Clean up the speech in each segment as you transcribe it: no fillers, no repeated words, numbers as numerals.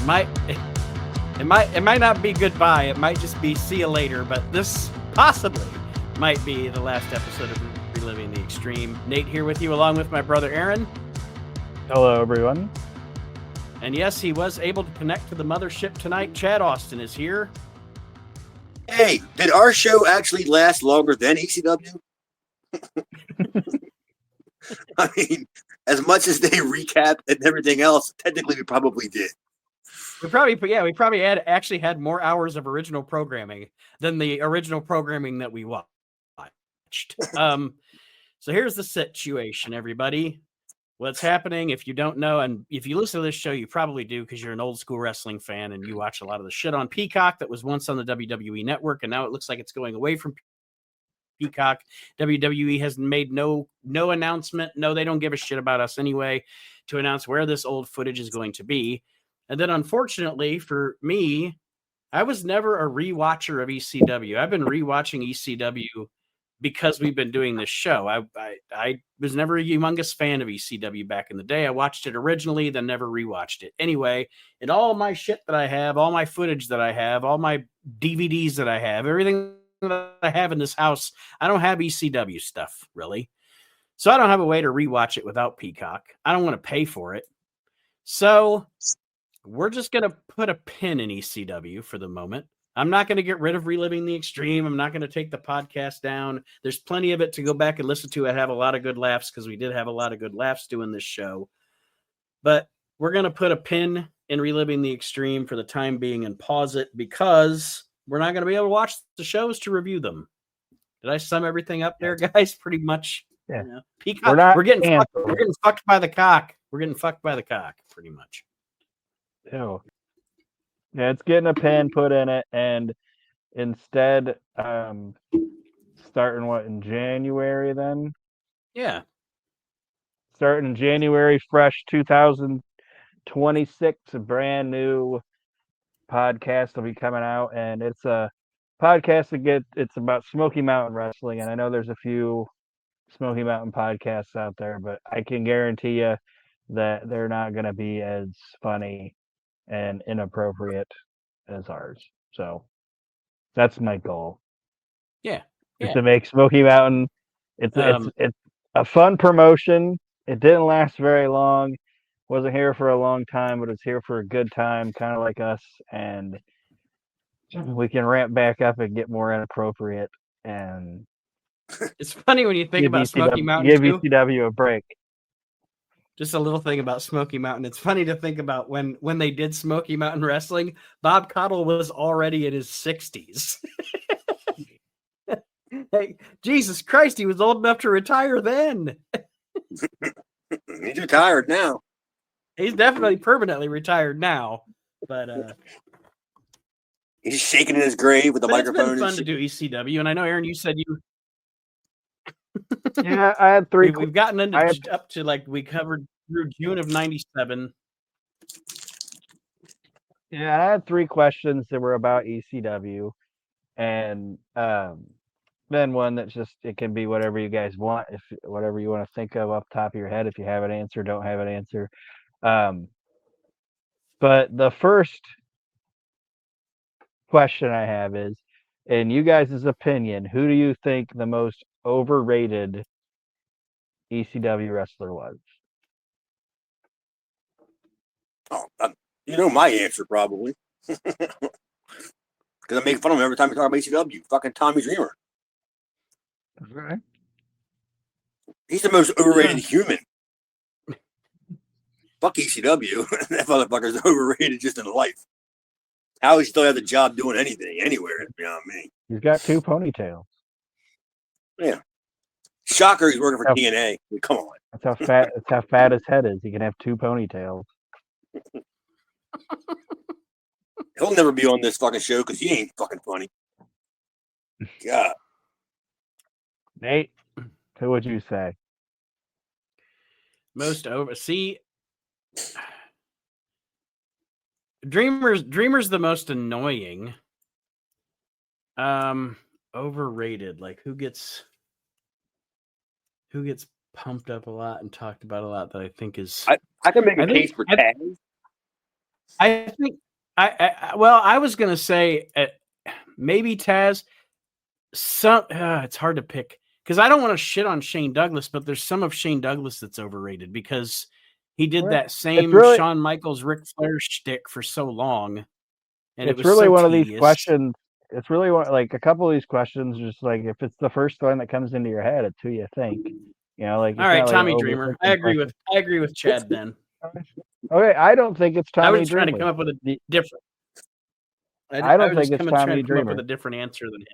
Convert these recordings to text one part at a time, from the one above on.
It might not be goodbye. It might just be see you later. But this possibly might be the last episode of Reliving the Extreme. Nate here with you, along with my brother Aaron. Hello, everyone. And yes, he was able to connect to the mothership tonight. Chad Austin is here. Hey, did our show actually last longer than ECW? I mean, as much as they recap and everything else, technically we probably did. We probably actually had more hours of original programming than the original programming that we watched. So here's the situation, everybody. What's happening, if you don't know, and if you listen to this show, you probably do because you're an old school wrestling fan and you watch a lot of the shit on Peacock that was once on the WWE network, and now it looks like it's going away from Peacock. WWE has made no announcement. No, they don't give a shit about us anyway to announce where this old footage is going to be. And then, unfortunately for me, I was never a rewatcher of ECW. I've been rewatching ECW because we've been doing this show. I was never a humongous fan of ECW back in the day. I watched it originally, then never rewatched it. Anyway, and all my shit that I have, all my footage that I have, all my DVDs that I have, everything that I have in this house, I don't have ECW stuff, really. So I don't have a way to rewatch it without Peacock. I don't want to pay for it. So we're just going to put a pin in ECW for the moment. I'm not going to get rid of Reliving the Extreme. I'm not going to take the podcast down. There's plenty of it to go back and listen to. I have a lot of good laughs because we did have a lot of good laughs doing this show. But we're going to put a pin in Reliving the Extreme for the time being and pause it because we're not going to be able to watch the shows to review them. Did I sum everything up there, guys? Pretty much. Yeah. You know, Peacock, we're getting fucked by the cock. We're getting fucked by the cock, pretty much. Ew. Yeah, it's getting a pin put in it, and instead, starting in January then? Yeah. Starting January, fresh 2026, a brand new podcast will be coming out, and it's a podcast it's about Smoky Mountain Wrestling, and I know there's a few Smoky Mountain podcasts out there, but I can guarantee you that they're not going to be as funny and inappropriate as ours. So that's my goal. Yeah. Is to make Smoky Mountain. It's a fun promotion. It didn't last very long. Wasn't here for a long time, but it's here for a good time, kind of like us, and we can ramp back up and get more inappropriate. And it's funny when you think about Smoky Mountain. Give ECW a break. Just a little thing about Smoky Mountain. It's funny to think about when they did Smoky Mountain Wrestling, Bob Caudle was already in his 60s. Hey, Jesus Christ, he was old enough to retire then. He's retired now. He's definitely permanently retired now. But he's shaking in his grave with the microphone. It's been fun to do ECW, and I know, Aaron, you said you... Yeah, I had three. We've gotten into up to we covered through June of '97. Yeah, I had 3 questions that were about ECW, and then one that's just, it can be whatever you guys want, if whatever you want to think of off the top of your head. If you have an answer, don't have an answer. But the first question I have is, in you guys' opinion, who do you think the most overrated ECW wrestler was? Oh, you know my answer probably, because I make fun of him every time we talk about ECW. Fucking Tommy Dreamer. Right. He's the most overrated human. Fuck ECW. That motherfucker's overrated just in life. How he still have the job doing anything, anywhere, beyond me. He's got 2 ponytails. Yeah. Shocker, he's working for TNA. I mean, come on. That's how fat his head is. He can have 2 ponytails. He'll never be on this fucking show because he ain't fucking funny. God. Nate, who would you say? Most over. See, Dreamer's the most annoying. Overrated. Like who gets pumped up a lot and talked about a lot that I think is. I can make a case for Taz. I think I was gonna say maybe Taz. It's hard to pick because I don't want to shit on Shane Douglas, but there's some of Shane Douglas that's overrated because he did Well, that same really- Shawn Michaels Ric Flair shtick for so long, and it it's was really so one of tedious. these questions. It's really like a couple of these questions. Just like if it's the first one that comes into your head, it's who you think. You know, like All right, not like Tommy an Dreamer. overthinking I agree with Chad then. question. Okay, I don't think it's Tommy I was trying to Dreamer. come up with a different. I don't was think just it's trying Tommy to come up with Dreamer. a different answer than him.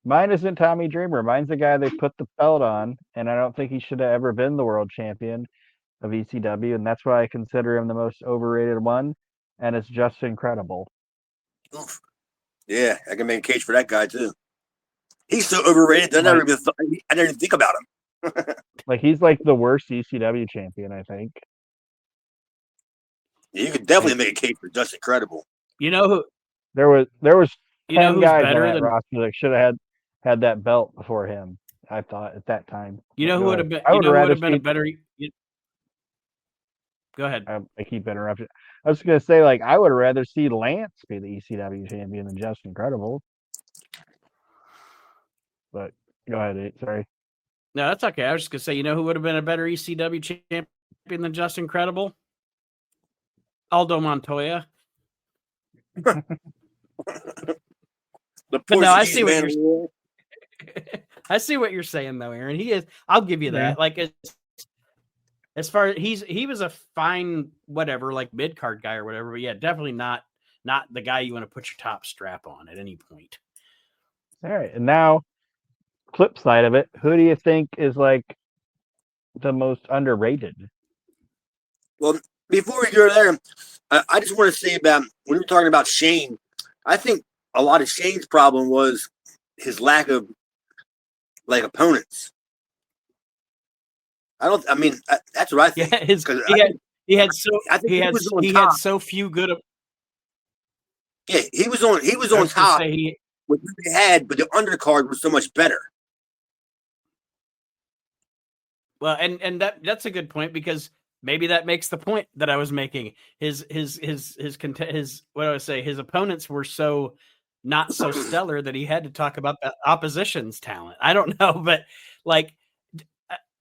Mine isn't Tommy Dreamer. Mine's the guy they put the belt on, and I don't think he should have ever been the world champion of ECW, and that's why I consider him the most overrated one, and it's just incredible. Oof. Yeah, I can make a case for that guy too. He's so overrated that I never even think about him. Like he's like the worst ECW champion, I think. Yeah, you could definitely make a case for just incredible. You know who? There was You know 10 who's guys on better that than? roster that should have had that belt before him. I thought at that time. You know who would have been? I You would know who would rather have been a see. better? Go ahead. I keep interrupting. I was gonna say like I would rather see Lance be the ECW champion than Just Incredible. But go ahead, Nate, sorry. No, that's okay. I was just gonna say, you know who would have been a better ECW champion than Just Incredible? Aldo Montoya. The But no, I see what Portuguese you're. I see what you're saying, though, Aaron. He is. I'll give you that. Like as far as he was a fine whatever, like mid card guy or whatever. But yeah, definitely not the guy you want to put your top strap on at any point. All right, and now flip side of it, who do you think is like the most underrated? Well, before we go there, I just want to say about when we were talking about Shane. I think a lot of Shane's problem was his lack of like opponents. I mean, that's what I think. Yeah, he had so few good. Yeah, he was on top with who they had, but the undercard was so much better. Well, and that's a good point because maybe that makes the point that I was making. His what do I say? His opponents were so not so stellar that he had to talk about the opposition's talent. I don't know, but like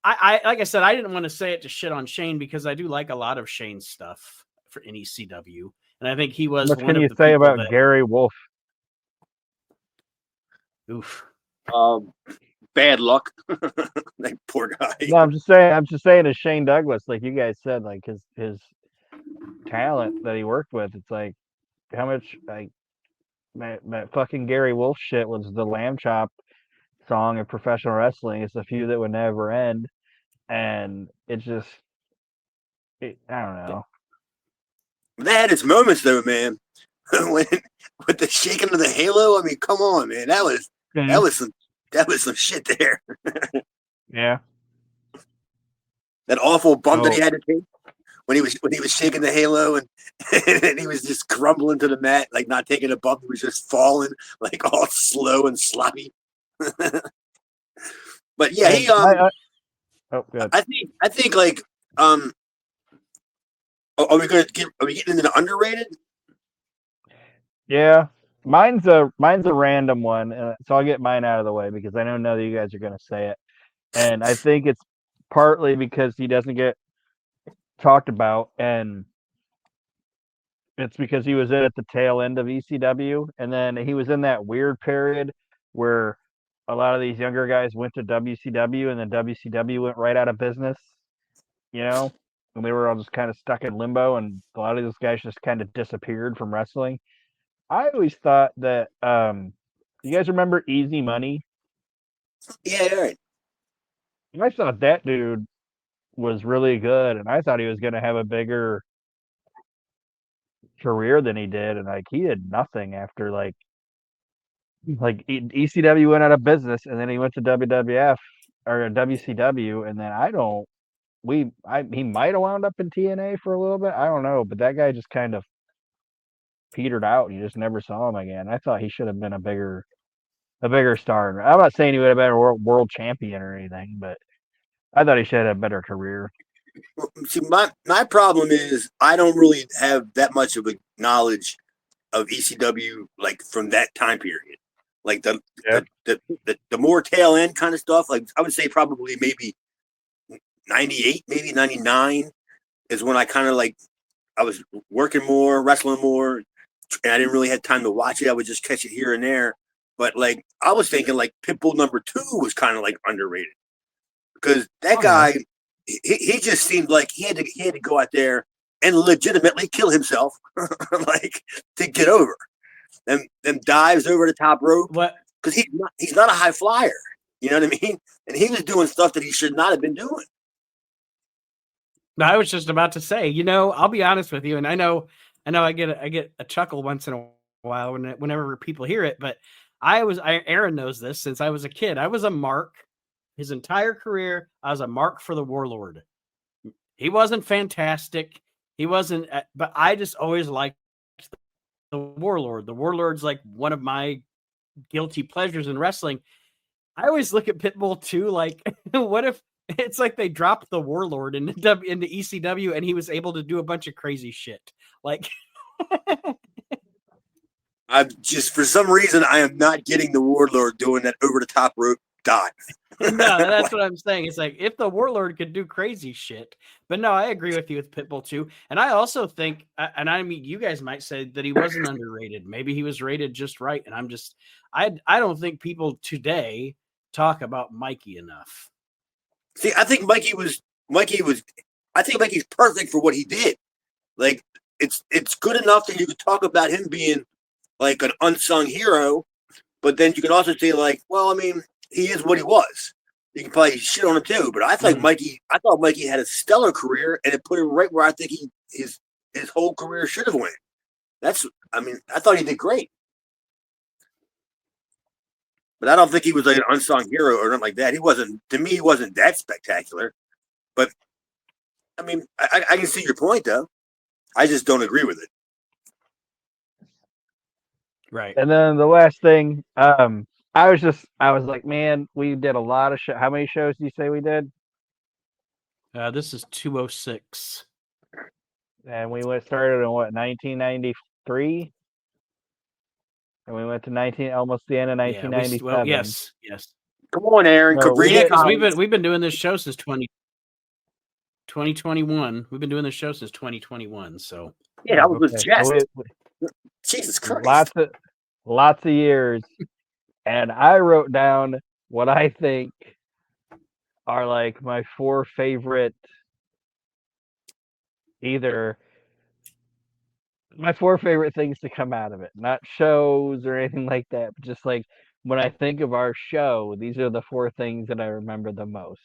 like I said, I didn't want to say it to shit on Shane because I do like a lot of Shane's stuff for ECW, and I think he was. What one can of you the say people about Gary Wolf? Oof. Bad luck. That poor guy. No, I'm just saying as Shane Douglas, like you guys said, like his talent that he worked with, it's like how much like that fucking Gary Wolf shit was the lamb chop song of professional wrestling. It's a feud that would never end, and it's just I don't know. That had its moments though, man. With the shaking of the halo, I mean, come on, man. That was some shit there. Yeah. That awful bump that he had to take when he was shaking the halo and he was just crumbling to the mat, like not taking a bump. He was just falling, like all slow and sloppy. But yeah, he good. I think like are we getting into the underrated? Yeah. Mine's a random one, so I'll get mine out of the way because I know none of you guys are gonna say it. And I think it's partly because he doesn't get talked about, and it's because he was at the tail end of ECW, and then he was in that weird period where a lot of these younger guys went to WCW, and then WCW went right out of business, you know, and they were all just kind of stuck in limbo, and a lot of those guys just kind of disappeared from wrestling. I always thought that you guys remember Easy Money? Yeah, right. I thought that dude was really good, and I thought he was going to have a bigger career than he did, and like he did nothing after like ECW went out of business, and then he went to WWF or WCW, and then he might have wound up in TNA for a little bit. I don't know, but that guy just kind of petered out. You just never saw him again. I thought he should have been a bigger star. I'm not saying he would have been a world champion or anything, but I thought he should have had a better career. See, my problem is I don't really have that much of a knowledge of ECW like from that time period. Like the more tail end kind of stuff. Like I would say probably maybe 98, maybe 99 is when I kind of like I was working more, wrestling more, and I didn't really have time to watch it. I would just catch it here and there. But like I was thinking like Pitbull #2 was kind of like underrated because that guy he just seemed like he had to go out there and legitimately kill himself like to get over. Them dives over the top rope. What? Because he's not a high flyer. You know what I mean? And he was doing stuff that he should not have been doing. No, I was just about to say, I'll be honest with you, and I know I get a chuckle once in a while whenever people hear it, but Aaron knows this since I was a kid. I was a mark his entire career. I was a mark for the Warlord. He wasn't fantastic. He wasn't, but I just always liked the Warlord. The Warlord's like one of my guilty pleasures in wrestling. I always look at Pitbull too, like, what if it's like they dropped the Warlord into ECW and he was able to do a bunch of crazy shit? Like, I'm just, for some reason, I am not getting the Warlord doing that over the top rope dive. No, that's what I'm saying. It's like if the Warlord could do crazy shit, but no, I agree with you with Pitbull too. And I also think, and I mean, you guys might say that he wasn't underrated. Maybe he was rated just right. And I don't think people today talk about Mikey enough. See, I think Mikey's perfect for what he did. Like it's good enough that you could talk about him being like an unsung hero, but then you can also say like, well, I mean, he is what he was. You can probably shit on him too, but I thought Mikey had a stellar career and it put him right where I think his whole career should have went. I thought he did great. But I don't think he was like an unsung hero or nothing like that. He wasn't that spectacular. But I mean, I can see your point though. I just don't agree with it. Right. And then the last thing, I was like, man, we did a lot of shows. How many shows do you say we did? This is 206. And we started in 1993? And we went to almost the end of 1997. Yes. Come on, Aaron. No, Because we've been doing this show since 2021. We've been doing this show since 2021. So yeah, that was just Jesus Christ. Lots of years. And I wrote down what I think are like my 4 favorite things to come out of it. Not shows or anything like that, but just like when I think of our show, these are the 4 things that I remember the most.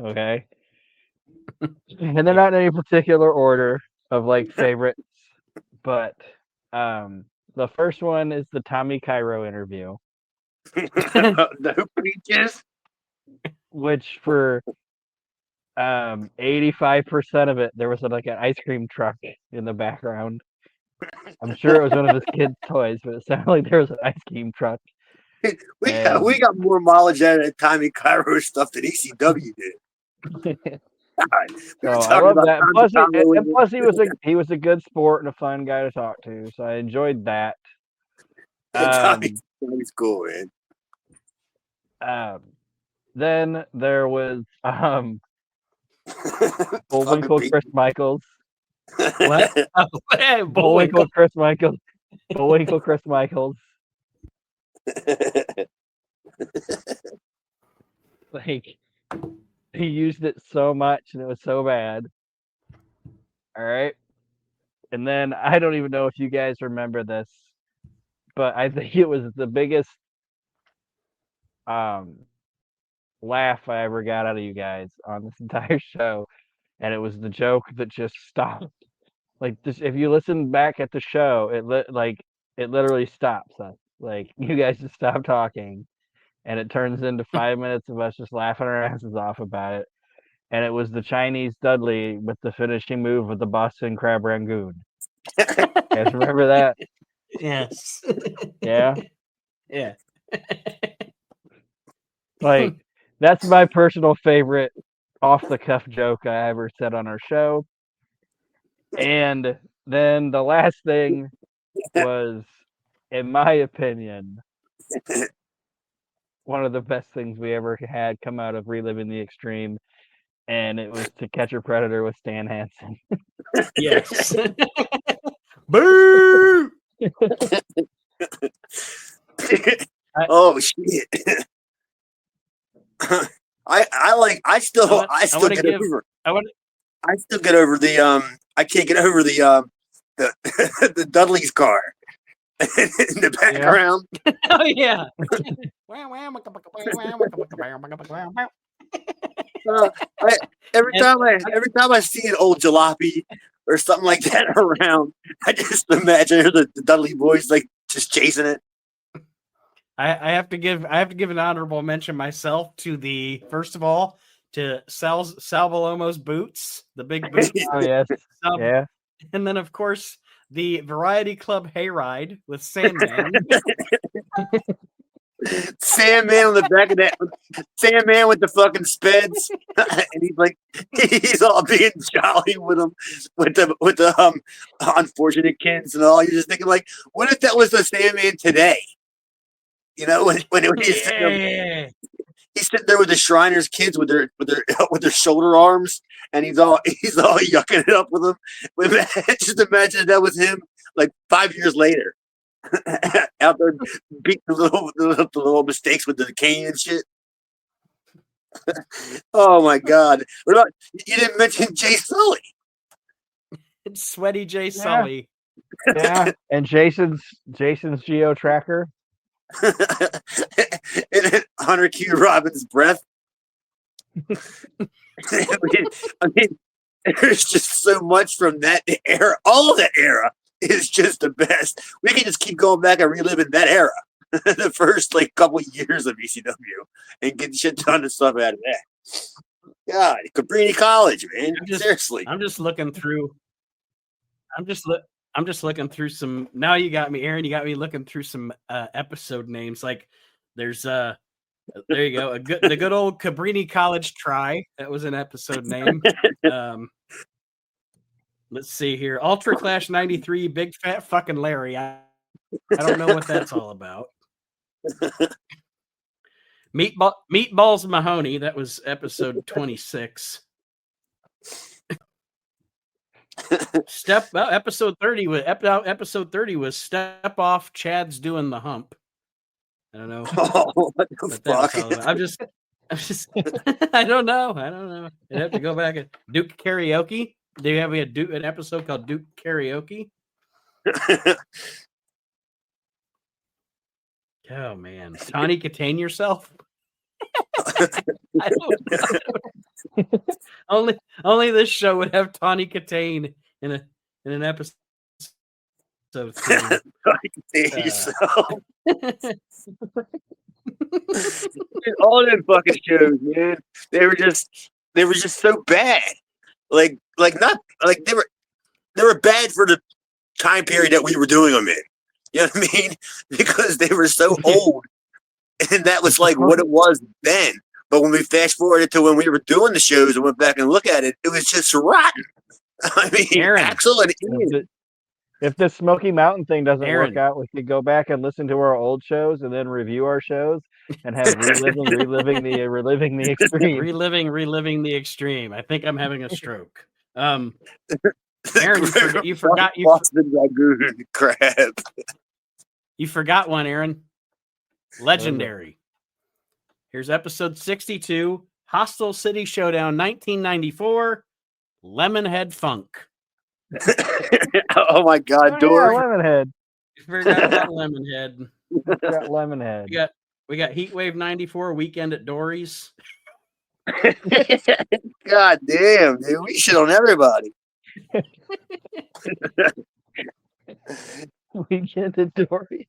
Okay? And they're not in any particular order of like favorites, but the first one is the Tommy Cairo interview. The Hoop Peaches? Which for 85% of it, there was like an ice cream truck in the background. I'm sure it was one of his kids' toys, but it sounded like there was an ice cream truck. We got more mileage out of that Tommy Cairo stuff than ECW did. So I love that. Plus he was a good sport and a fun guy to talk to, so I enjoyed that. Tommy's cool, man. Then there was Bullwinkle Chris Michaels. What? Bullwinkle Chris Michaels. Bullwinkle Chris Michaels. Like he used it so much and it was so bad. All right. And then I don't even know if you guys remember this, but I think it was the biggest laugh I ever got out of you guys on this entire show. And it was the joke that just stopped. Like this, if you listen back at the show, it literally stops us. Like you guys just stop talking, and it turns into 5 minutes of us just laughing our asses off about it. And it was the Chinese Dudley with the finishing move of the Boston Crab Rangoon. You guys remember that? Yes. Yeah. Yeah. Like that's my personal favorite off the cuff joke I ever said on our show. And then the last thing was, in my opinion, one of the best things we ever had come out of Reliving the Extreme, and it was To Catch a Predator with Stan Hansen. Yes. Boo! Oh shit! I still get over the I can't get over the the Dudley's car in the background. Oh yeah. Every time I see an old jalopy or something like that around, I just imagine the Dudley boys like just chasing it. I have to give an honorable mention myself to first of all to Sal Balomo's boots, the big boots. Oh yes, yeah. And then of course the Variety Club hayride with Sandman. Sandman on the back of that, Sandman with the fucking speds, and he's all being jolly with them, with the unfortunate kids and all. You're just thinking like, what if that was the Sandman today? You know, when he's sitting there with the Shriners kids with their shoulder arms, and he's all yucking it up with them. Just imagine that was him like 5 years later. Out there beating the little mistakes with the cane and shit. Oh my god! What about you? Didn't mention Jay Sully. It's sweaty Jay Sully. Yeah, and Jason's Geo Tracker. And Hunter Q. Robbins' breath. I mean, there's just so much from that era. All of that era is just the best. We can just keep going back and reliving that era, the first couple of years of ECW, and get shit done and stuff out of that. God, Cabrini College, man. Seriously, I'm just looking through some. Now you got me, Aaron. You got me looking through some episode names. Like there's there you go, the good old Cabrini College Try. That was an episode name. Let's see here. Ultra Clash 93, Big Fat Fucking Larry. I don't know what that's all about. Meatballs Mahoney. That was episode 26. Episode 30 was Step Off. Chad's doing the hump. I don't know. Oh, what the fuck? I'm just. I don't know. I'd have to go back and Duke Karaoke. Do you have an episode called Duke Karaoke? Oh man, Tawny Contain Yourself. I don't know. Only this show would have Tawny Contain in an episode. Tawny Contain Yourself. All them fucking shows, man. They were just so bad. They were bad for the time period that we were doing them in. You know what I mean? Because they were so old, and that was like what it was then. But when we fast forwarded to when we were doing the shows and went back and look at it, it was just rotten. I mean, Aaron, Axel and Ian. If the Smoky Mountain thing doesn't work out, we could go back and listen to our old shows and then review our shows and have reliving the extreme. Reliving the extreme. I think I'm having a stroke. Aaron, you forgot Boston Ragoon crab. You forgot one, Aaron. Legendary. Here's episode 62, Hostile City Showdown 1994, Lemonhead Funk. Oh my God, Dory. Yeah, Lemonhead. You forgot about Lemonhead. Got Lemonhead. We got Heatwave 94, Weekend at Dory's. God damn, dude. We shit on everybody. Weekend at Dory's.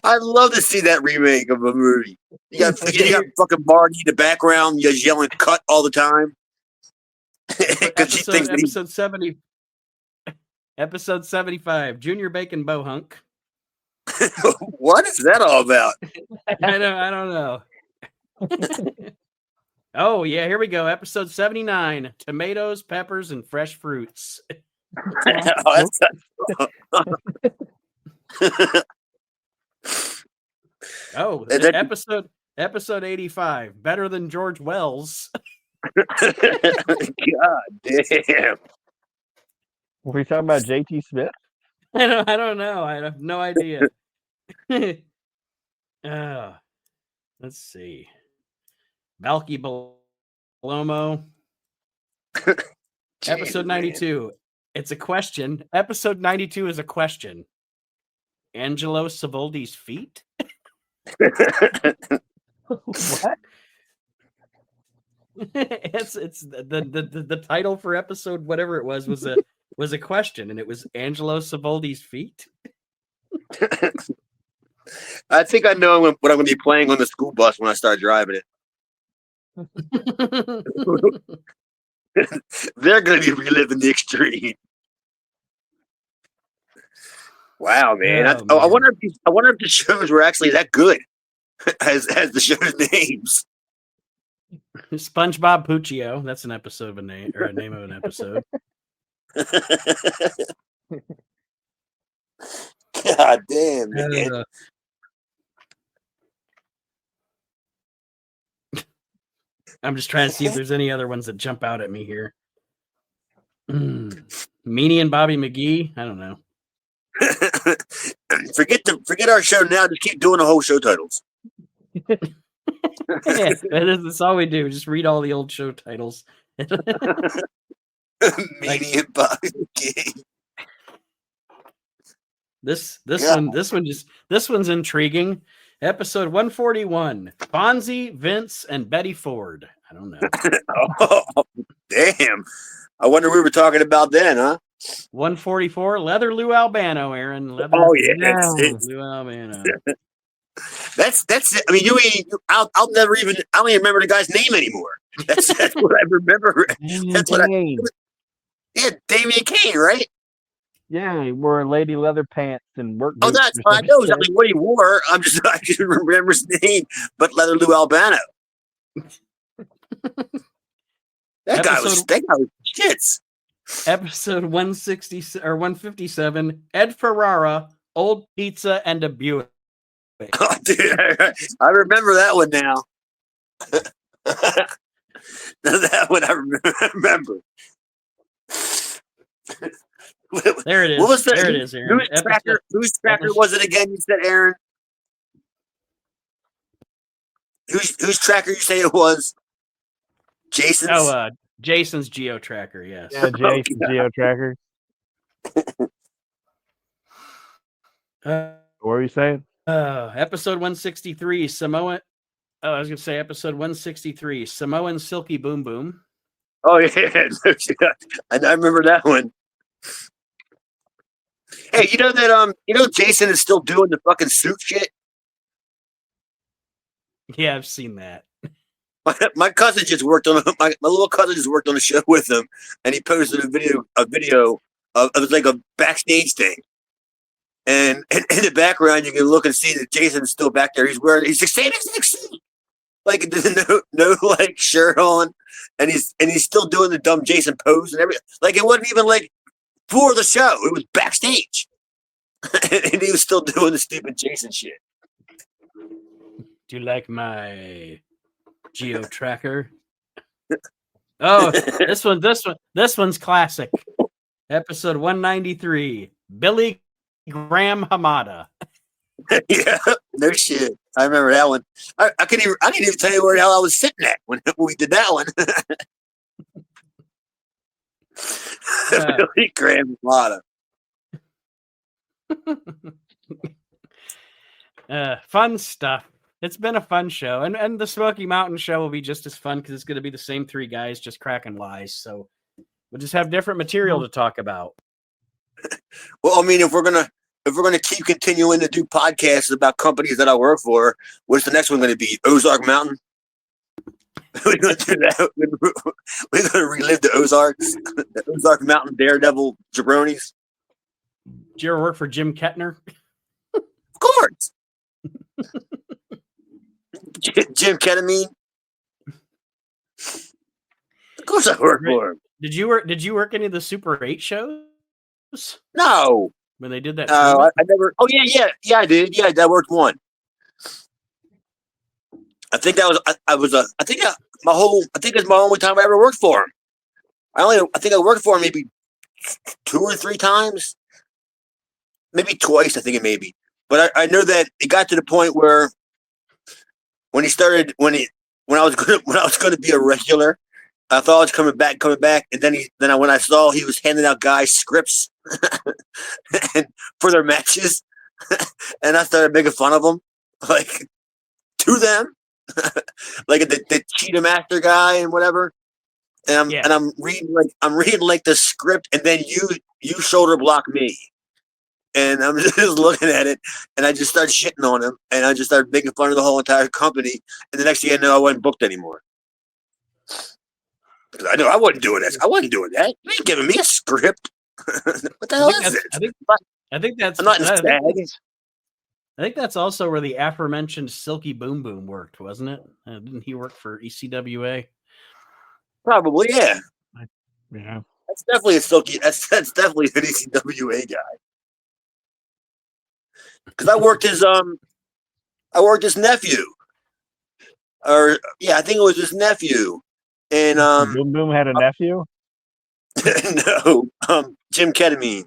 I'd love to see that remake of a movie. You got fucking Marty in the background, just yelling "cut" all the time. Episode 75, Junior Bacon Bohunk. What is that all about? I don't know. Oh, yeah, here we go. Episode 79, tomatoes, peppers, and fresh fruits. Oh, Oh, that- episode 85, better than George Wells. God damn. Were we talking about JT Smith? I don't know. I have no idea. Let's see. Valky Balomo. Episode 92. Man. It's a question. Episode 92 is a question. Angelo Savoldi's feet? What? it's the title for episode whatever it was a question, and it was Angelo Savoldi's feet. I think I know what I'm going to be playing on the school bus when I start driving it. They're going to be reliving the extreme. Wow, man! Man. I wonder if the shows were actually that good as the show's names. SpongeBob Puccio. That's an episode of a name or a name of an episode. God damn, man. I'm just trying to see if there's any other ones that jump out at me here. Meanie and Bobby McGee. I don't know. Forget our show now. Just keep doing the whole show titles. Yeah, that's all we do. Just read all the old show titles. Meanie and Bobby McGee. This one's intriguing. Episode 141. Fonzie, Vince, and Betty Ford. I don't know. Oh, damn. I wonder what we were talking about then, huh? 144. Leather Lou Albano, Aaron. Lou Albano. That's it. I mean, I don't even remember the guy's name anymore. That's what I remember. Yeah, Damian Kane, right? Yeah, he wore lady leather pants and work. Oh, that's I know exactly what he wore. I just remember his name, but Leather Lou Albano. That guy was shits. Episode 160 or 157. Ed Ferrara, Old Pizza, and a Buick. Oh, dude, I remember that one now. That one I remember. There it is. What was that? There it is, Aaron. Whose tracker was it again? You said, Aaron. Whose tracker you say it was? Jason's. Oh, Jason's Geo Tracker. Yes. Yeah, Jason's Geo Tracker. What were you saying? Episode 163. Samoan. Oh, I was gonna say episode 163. Samoan Silky Boom Boom. Oh yeah, I remember that one. Hey, you know that Jason is still doing the fucking suit shit? Yeah, I've seen that. My cousin just worked on my little cousin just worked on a show with him, and he posted a video of it was like a backstage thing. And in the background you can look and see that Jason's still back there. He's the same exact suit. Like no like shirt on, and he's still doing the dumb Jason pose and everything. Like it wasn't even like for the show; it was backstage, and he was still doing the stupid Jason shit. Do you like my Geo Tracker? Oh, this one's classic. Episode 193. Billy Graham Hamada. Yeah, no shit. I remember that one. I can't even tell you where the hell I was sitting at when we did that one. Billy Graham Hamada. Fun stuff. It's been a fun show, and the Smoky Mountain show will be just as fun because it's going to be the same three guys just cracking lies. So we'll just have different material to talk about. Well, I mean, if we're gonna keep continuing to do podcasts about companies that I work for, what's the next one going to be? Ozark Mountain. We're going to do that. We're going to relive the Ozarks, the Ozark Mountain Daredevil jabronis. Did you ever work for Jim Kettner? Of course. Jim Ketamine. Of course I worked for him. Did you work any of the Super 8 shows? No. When they did that? No, I never. Oh, yeah, I did. Yeah, I worked one. I think that was, I think it's my only time I ever worked for him. I think I worked for him maybe 2 or 3 times. Maybe twice, I think it may be. But I know that it got to the point where when I was going to be a regular, I thought I was coming back, and then when I saw he was handing out guys scripts and for their matches, and I started making fun of them, like to them, like the Cheetah Master guy and whatever. And I'm reading like the script, and then you shoulder block me. And I'm just looking at it, and I just started shitting on him, and I just started making fun of the whole entire company. And the next thing I know, I wasn't booked anymore. Because I knew I wasn't doing this. I wasn't doing that. You ain't giving me a script. What the hell is it? I think that's. I'm not in I think that's also where the aforementioned Silky Boom Boom worked, wasn't it? Didn't he work for ECWA? Probably, yeah. Yeah. That's definitely a Silky. That's definitely an ECWA guy. Because I worked his nephew, or yeah, I think it was his nephew, and Boom Boom had a nephew. No, Jim Ketamine,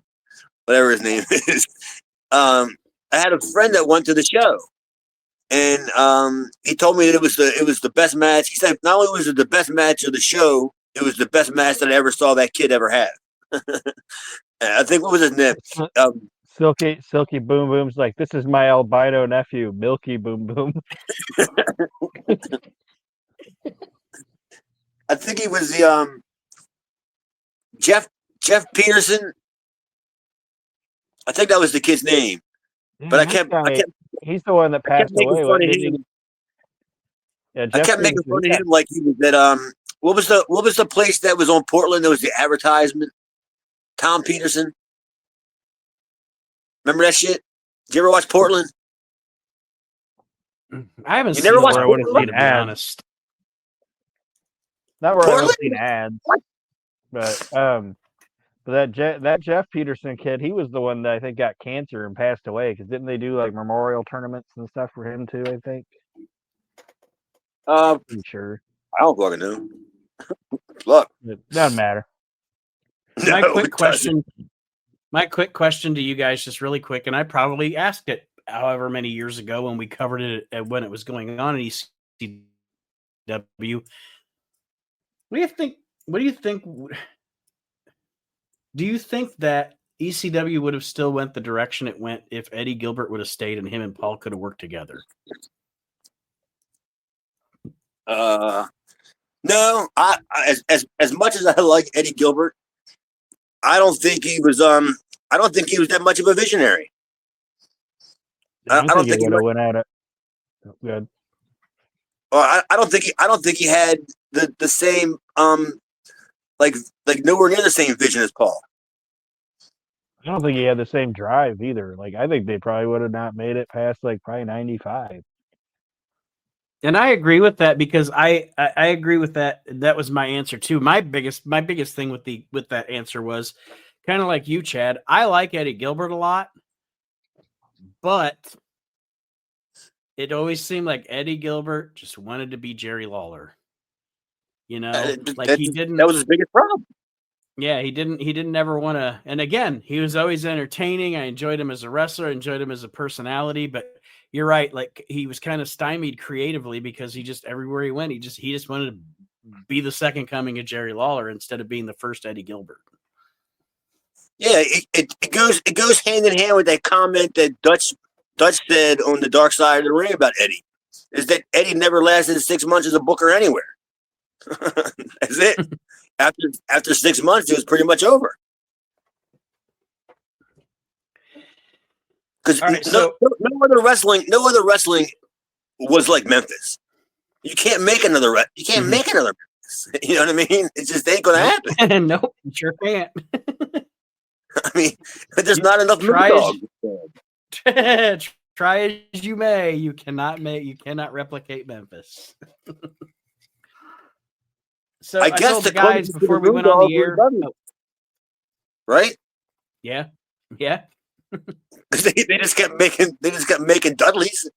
whatever his name is. I had a friend that went to the show, and he told me that it was the best match. He said not only was it the best match of the show, it was the best match that I ever saw that kid ever have. I think what was his name? Silky Boom Boom's like, this is my albino nephew, Milky Boom Boom. I think he was the Jeff Peterson. I think that was the kid's name, but I kept he's the one that passed away. Yeah, I kept making fun of him like he was at what was the place that was on Portland? That was the advertisement. Tom Peterson. Remember that shit? Did you ever watch Portland? I haven't seen never watched Portland, to be honest. Not where I would have seen ads. But that Jeff Peterson kid, he was the one that I think got cancer and passed away. Because didn't they do like memorial tournaments and stuff for him too? I think. Pretty sure. I don't fucking know. Look, it doesn't matter. My quick question to you guys, just really quick, and I probably asked it however many years ago when we covered it when it was going on in ECW. What do you think? Do you think that ECW would have still went the direction it went if Eddie Gilbert would have stayed and him and Paul could have worked together? No. As much as I like Eddie Gilbert, I don't think he was that much of a visionary. I don't think he would have went at it. Good. Well, I don't think he had the same like nowhere near the same vision as Paul. I don't think he had the same drive either. Like I think they probably would have not made it past like probably 95. And I agree with that because I agree with that. That was my answer too. My biggest thing with that answer was kind of like you, Chad. I like Eddie Gilbert a lot, but it always seemed like Eddie Gilbert just wanted to be Jerry Lawler. You know, he didn't. That was his biggest problem. Yeah, he didn't ever want to. And again, he was always entertaining. I enjoyed him as a wrestler, enjoyed him as a personality, but you're right. Like he was kind of stymied creatively because he just everywhere he went, he just wanted to be the second coming of Jerry Lawler instead of being the first Eddie Gilbert. Yeah, it goes hand in hand with that comment that Dutch said on the Dark Side of the Ring about Eddie, is that Eddie never lasted 6 months as a booker anywhere. That's it. After 6 months, it was pretty much over. Because no other wrestling was like Memphis. You can't make another Memphis. You know what I mean? It just ain't gonna happen. Nope, you sure can't. I mean, there's not enough try as you may, you cannot replicate Memphis. So I I guess told the the guys closest to before the we went on the Moondogs were air. Dudley. Oh, Right? yeah. Yeah. 'Cause they just kept making Dudleys.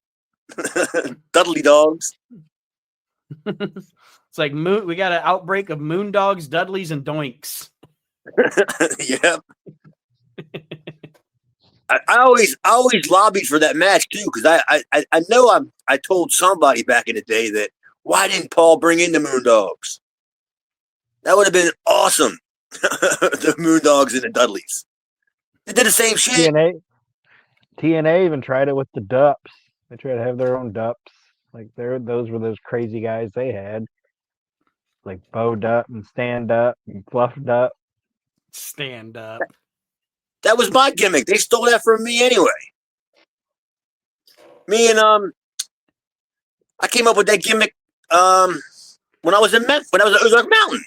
Dudley dogs. It's like we got an outbreak of Moondogs, Dudleys, and Doinks. Yeah. I always lobbied for that match too, because I know I told somebody back in the day that why didn't Paul bring in the Moondogs? That would have been awesome. The Moondogs and the Dudleys. They did the same shit. TNA even tried it with the Dups. They tried to have their own Dups. Like those were those crazy guys they had. Like Bo Dup and Stand Up and Fluff Dup. Stand up. That was my gimmick. They stole that from me anyway. Me and I came up with that gimmick when I was in when I was at Ozark Mountain.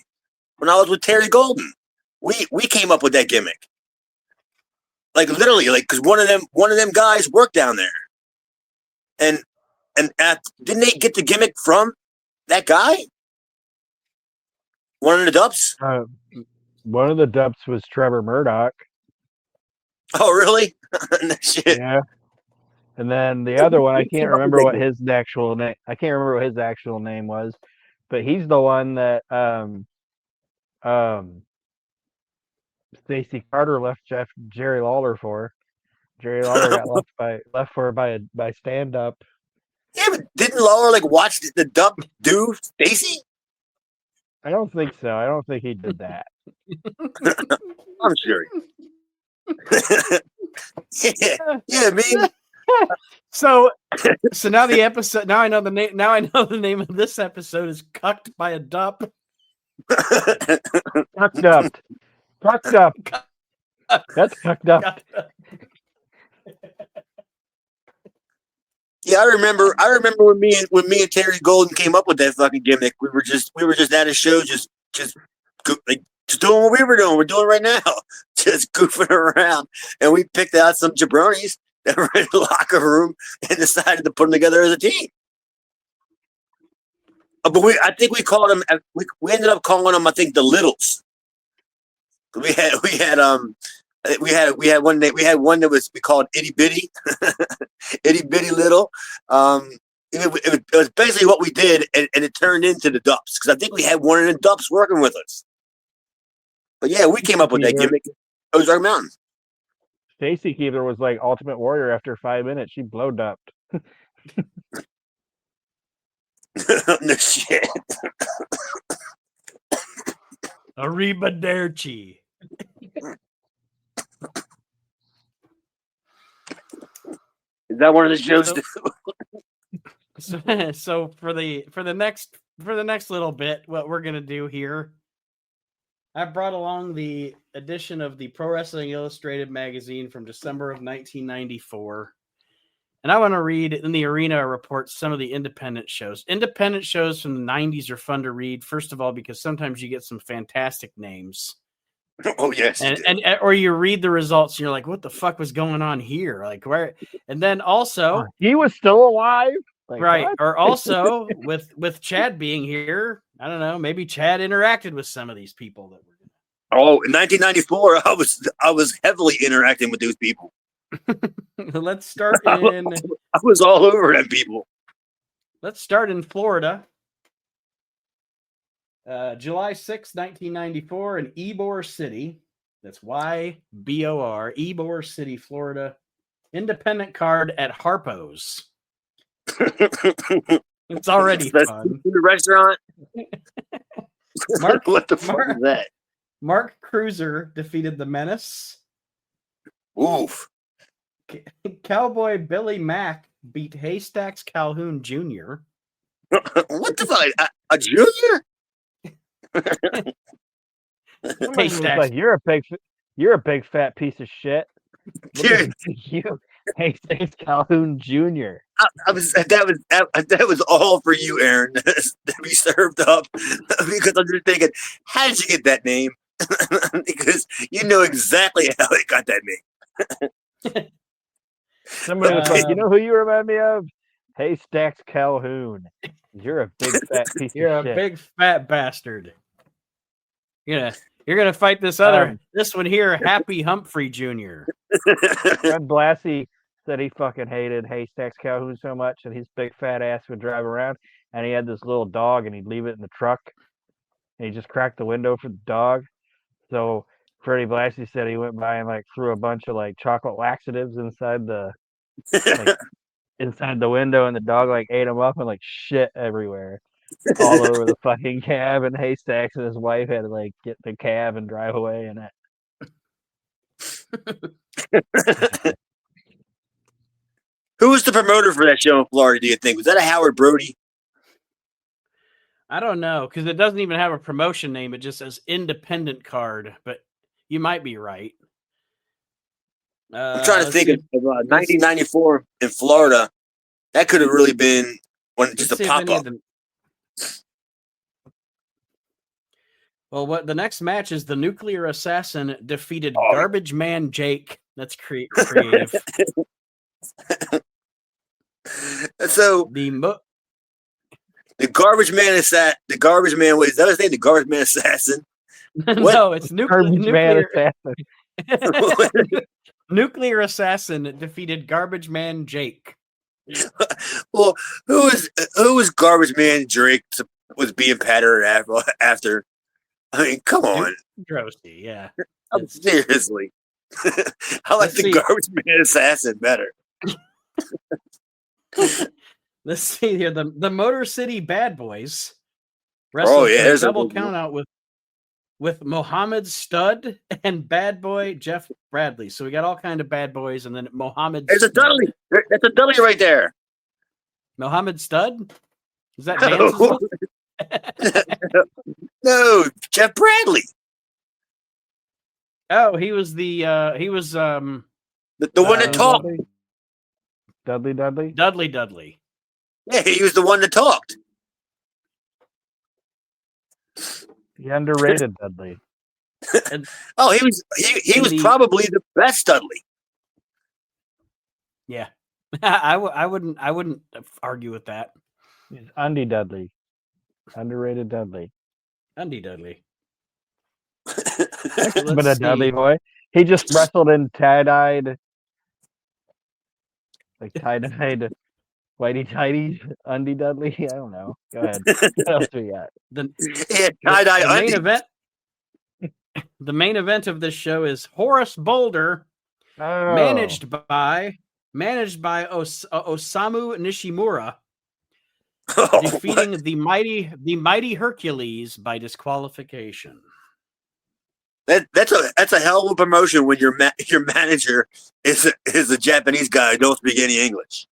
When I was with Terry Golden. We came up with that gimmick. Like literally, like because one of them guys worked down there. And didn't they get the gimmick from that guy? One of the Dups? One of the Dups was Trevor Murdoch. Oh, really? Shit. Yeah. And then the other one, I can't remember what his actual name. I can't remember what his actual name was, but he's the one that Stacy Carter left Jerry Lawler for. Jerry Lawler got left for by Stand Up. Yeah, but didn't Lawler like watch the Dup do Stacy? I don't think so. I don't think he did that. I'm sure. yeah, man. So now the episode. Now I know the name. Now I know the name of this episode is "Cucked by a Dup." Cucked up. Cucked up. That's cucked up. Yeah, I remember when me and Terry Golden came up with that fucking gimmick. We were just at a show, just doing what we were doing. We're doing right now, just goofing around, and we picked out some jabronis that were in the locker room and decided to put them together as a team. But I think we called them. We ended up calling them, I think, the Littles. We had one that was we called Itty Bitty, Itty Bitty Little. It was basically what we did, and it turned into the Dups because I think we had one of the Dups working with us. But yeah, we came up with that gimmick. Ozark Mountain. Stacy Keebler was like Ultimate Warrior after 5 minutes. She blow dumped. No shit. Arrivederci. Is that one of the shows? So for the next little bit, what we're gonna do here, I brought along the edition of the Pro Wrestling Illustrated magazine from December of 1994, and I want to read in the Arena report some of the independent shows. Independent shows from the 90s are fun to read. First of all, because sometimes you get some fantastic names. Oh yes, or you read the results and you're like, what the fuck was going on here? Like where? And then also he was still alive, like, right? what? Or also with Chad being here, I don't know. Maybe Chad interacted with some of these people that were. Oh, in 1994, I was heavily interacting with those people. Let's start in. I was all over them people. Let's start in Florida. July 6, 1994, in Ybor City. That's Ybor, Ybor City, Florida. Independent card at Harpo's. It's already fun. In the restaurant. Mark, what the fuck is that? Mark Cruiser defeated the Menace. Oof. Cowboy Billy Mack beat Haystacks Calhoun Jr. What the fuck? A junior? Haystacks. Like, you're a big fat piece of shit. Dude, You, Haystacks Calhoun Jr. That was all for you, Aaron, to be served up because I'm just thinking, how did you get that name? Because you know exactly how they got that name. Somebody was like, you know who you remind me of? Haystacks Calhoun. You're a big fat piece of shit. You're a big fat bastard. You're gonna fight this one here, Happy Humphrey Jr. Fred Blassie said he fucking hated Haystacks Calhoun so much that his big fat ass would drive around, and he had this little dog, and he'd leave it in the truck, and he just cracked the window for the dog. So Freddie Blassie said he went by and like threw a bunch of like chocolate laxatives inside the inside the window, and the dog like ate them up and like shit everywhere, all over the fucking cab. And Haystacks and his wife had to like get the cab and drive away in it. Who was the promoter for that show in Florida, do you think? Was that a Howard Brody? I don't know, because it doesn't even have a promotion name. It just says independent card, but you might be right. I'm trying to think of 1994 in Florida. That could have really been just a pop-up. Well, the next match is the Nuclear Assassin defeated Garbage Man Jake. That's creative. So the Garbage Man is that the Garbage Man? Is that his name? The Garbage Man Assassin? No, it's Garbage Man Assassin. Nuclear Assassin defeated Garbage Man Jake. Well, who was Garbage Man Drake was being patterned after? I mean, come on, Grossy, yeah. Seriously, I like the Garbage Man Assassin better. Let's see here. The Motor City Bad Boys. There's a double count out with Mohammed Stud and Bad Boy Jeff Bradley. So we got all kind of bad boys, and then Mohammed. There's a Dudley. That's a Dudley right there. Mohammed Stud? Is that Dance's? No, Jeff Bradley. Oh, he was the one that talked. Dudley. Yeah, he was the one that talked. The underrated Dudley. He was probably the best Dudley. Yeah, I wouldn't argue with that. He's Undy Dudley, underrated Dudley. Undy Dudley. But a Dudley boy. He just wrestled in tie-dyed whitey tighties, Undy Dudley. I don't know. Go ahead. What else do we got? The main event of this show is Horace Boulder, managed by Osamu Nishimura, defeating the mighty Hercules by disqualification. That's a hell of a promotion when your manager is a Japanese guy who don't speak any English.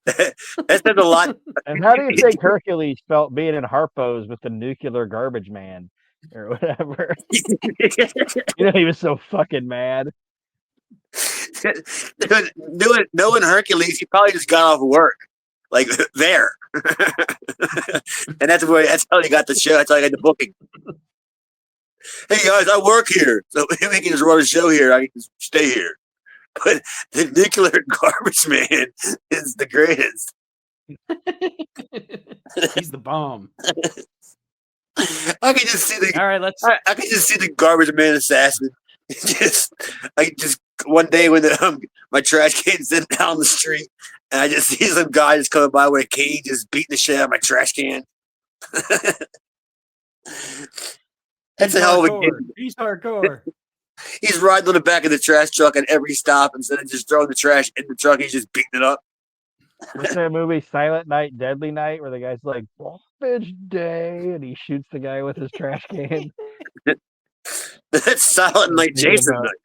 That says a lot. And how do you think Hercules felt being in Harpo's with the nuclear garbage man or whatever? He was so fucking mad. Knowing Hercules, he probably just got off work, like there, and that's how he got the show. That's how he got the booking. Hey guys, I work here, so we can just run a show here. I can just stay here. But the nuclear garbage man is the greatest. He's the bomb. I can just see the. All right, I can just see the garbage man assassin. Just one day when my trash can's sitting down the street, and I just see some guy just coming by with a cane, just beating the shit out of my trash can. That's a hell of a game. He's hardcore. He's riding on the back of the trash truck at every stop. Instead of just throwing the trash in the truck, he's just beating it up. What's that movie, Silent Night, Deadly Night, where the guy's like, "Bitch Day," and he shoots the guy with his trash can? That's Silent Night, Jason Night.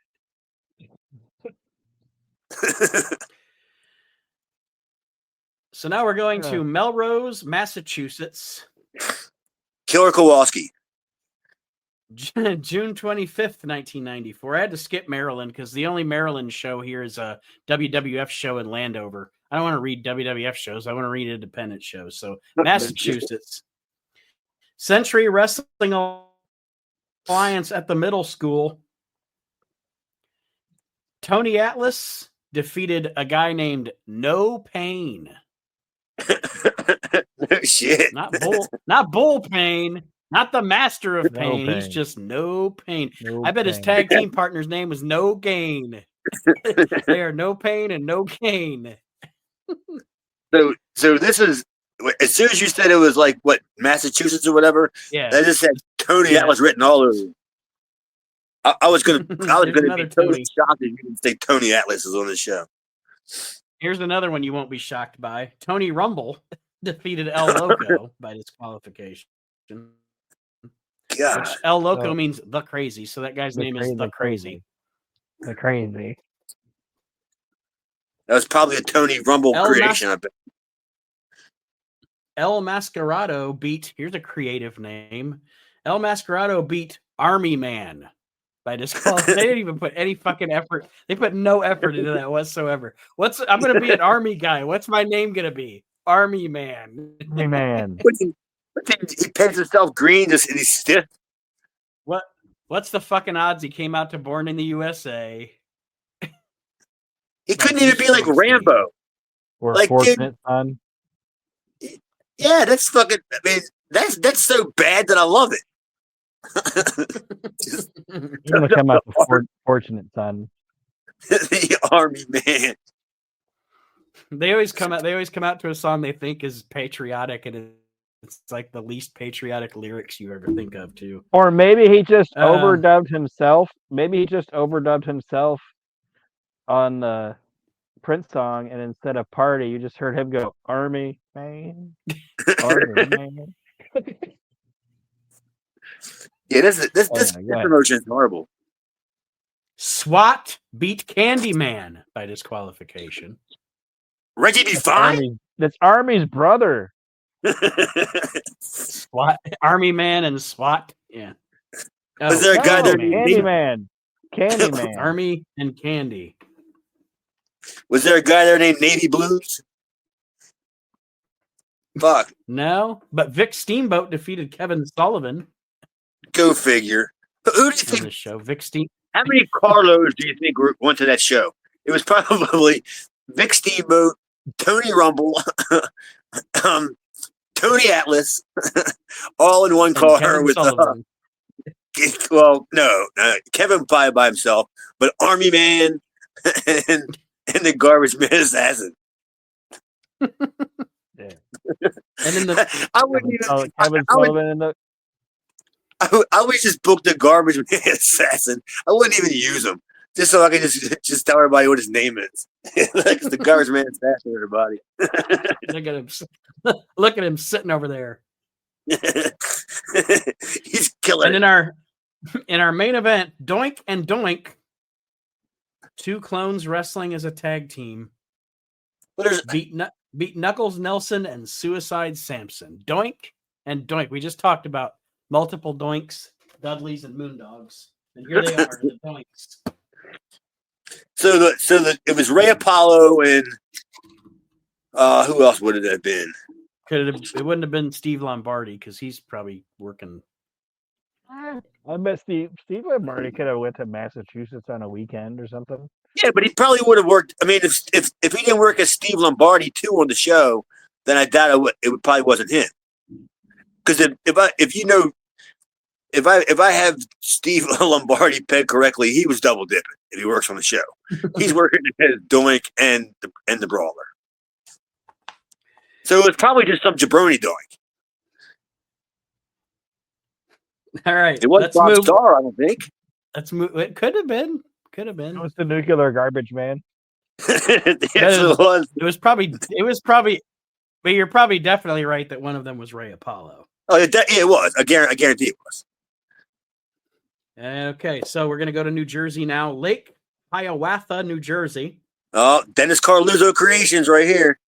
So now we're going to Melrose, Massachusetts. Killer Kowalski. June 25th, 1994. I had to skip Maryland because the only Maryland show here is a WWF show in Landover. I don't want to read WWF shows. I want to read independent shows. So Massachusetts. Century Wrestling Alliance at the middle school. Tony Atlas defeated a guy named No Pain. No shit. Not Bull Pain. Not the master of No pain. He's pain. just no pain. No I bet his pain. tag team partner's name was No Gain. They are no pain and no gain. So this is as soon as you said it was like what Massachusetts or whatever. Yeah. That just said Tony. Yeah. That was written all over. I was gonna There's be another totally Tony. shocked if you didn't say Tony Atlas is on the show. Here's another one you won't be shocked by. Tony Rumble defeated El Loco by disqualification. God, Which El Loco So- means the crazy. So that guy's name is the crazy. The crazy. that was probably a Tony Rumble El creation. I bet. El Mascarado beat, here's a creative name. El Mascarado beat Army Man by disqualification. They didn't even put any fucking effort. They put no effort into that whatsoever. I'm going to be an Army guy. What's my name going to be? Army Man. Hey, man. He paints himself green just and he's stiff. What's the fucking odds he came out to Born in the USA? He couldn't even be like Rambo. Or Like, Fortunate Son. Yeah, that's fucking. I mean, that's so bad that I love it. He's going to come out the Fortunate Son. The Army Man. They always come out to a song they think is patriotic, and it's like the least patriotic lyrics you ever think of, too. Or maybe he just overdubbed himself. Maybe he just overdubbed himself on the Prince song, and instead of party, you just heard him go, Army Man. Army Man. Yeah, this yeah, promotion is horrible. SWAT beat Candyman by disqualification. Reggie be fine. That's Army's brother. SWAT, Army Man and SWAT. Yeah. Was there a guy there? Candyman. Candyman. Army and Candy. Was there a guy there named Navy Blues? Fuck. No, but Vic Steamboat defeated Kevin Sullivan Go figure. Who do you on think? the show. Vic Steam. How many Carlos do you think went to that show? It was probably Vic Steamboat, Tony Rumble, Tony Atlas, all in one and car Kevin with. Sullivan. Well, no, Kevin probably by himself, but Army Man and the Garbage Man Assassin. Yeah. And then the I wouldn't even. Kevin I would, Sullivan in the I would just book the Garbage Man Assassin. I wouldn't even use him, just so I can just tell everybody what his name is. Like the Garbage Man Assassin, everybody. look at him sitting over there. He's killing. And it. in our main event, Doink and Doink, two clones wrestling as a tag team, beat Knuckles Nelson and Suicide Samson. Doink and Doink. We just talked about multiple Doinks, Dudleys, and Moondogs, and here they are, the Doinks. So it was Ray Apollo and who else would it have been? It wouldn't have been Steve Lombardi because he's probably working. I bet Steve Lombardi could have went to Massachusetts on a weekend or something. Yeah, but he probably would have worked. I mean, if he didn't work as Steve Lombardi too on the show, then I doubt it probably wasn't him. Because if I have Steve Lombardi pegged correctly, he was double dipping if he works on the show. He's working as Doink and the Brawler. So it's probably just some jabroni Doink. All right, It was let's Bob move. Starr, I don't think. Let's move. It could have been. It was the Nuclear Garbage Man. Yes, it was. It was probably. But you're probably definitely right that one of them was Ray Apollo. Oh, it was. I guarantee it was. Okay, so we're gonna go to New Jersey now. Lake Hiawatha, New Jersey. Oh, Dennis Carluzzo Creations right here.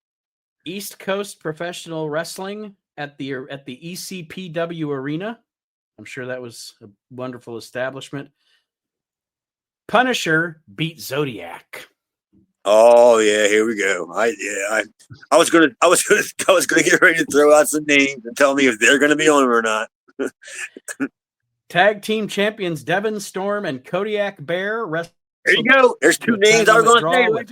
East Coast Professional Wrestling at the ECPW Arena. I'm sure that was a wonderful establishment. Punisher beat Zodiac. Oh yeah, here we go. I was gonna get ready to throw out some names and tell me if they're gonna be on them or not. Tag team champions Devon Storm and Kodiak Bear. There you go. There's two names I was going to say. With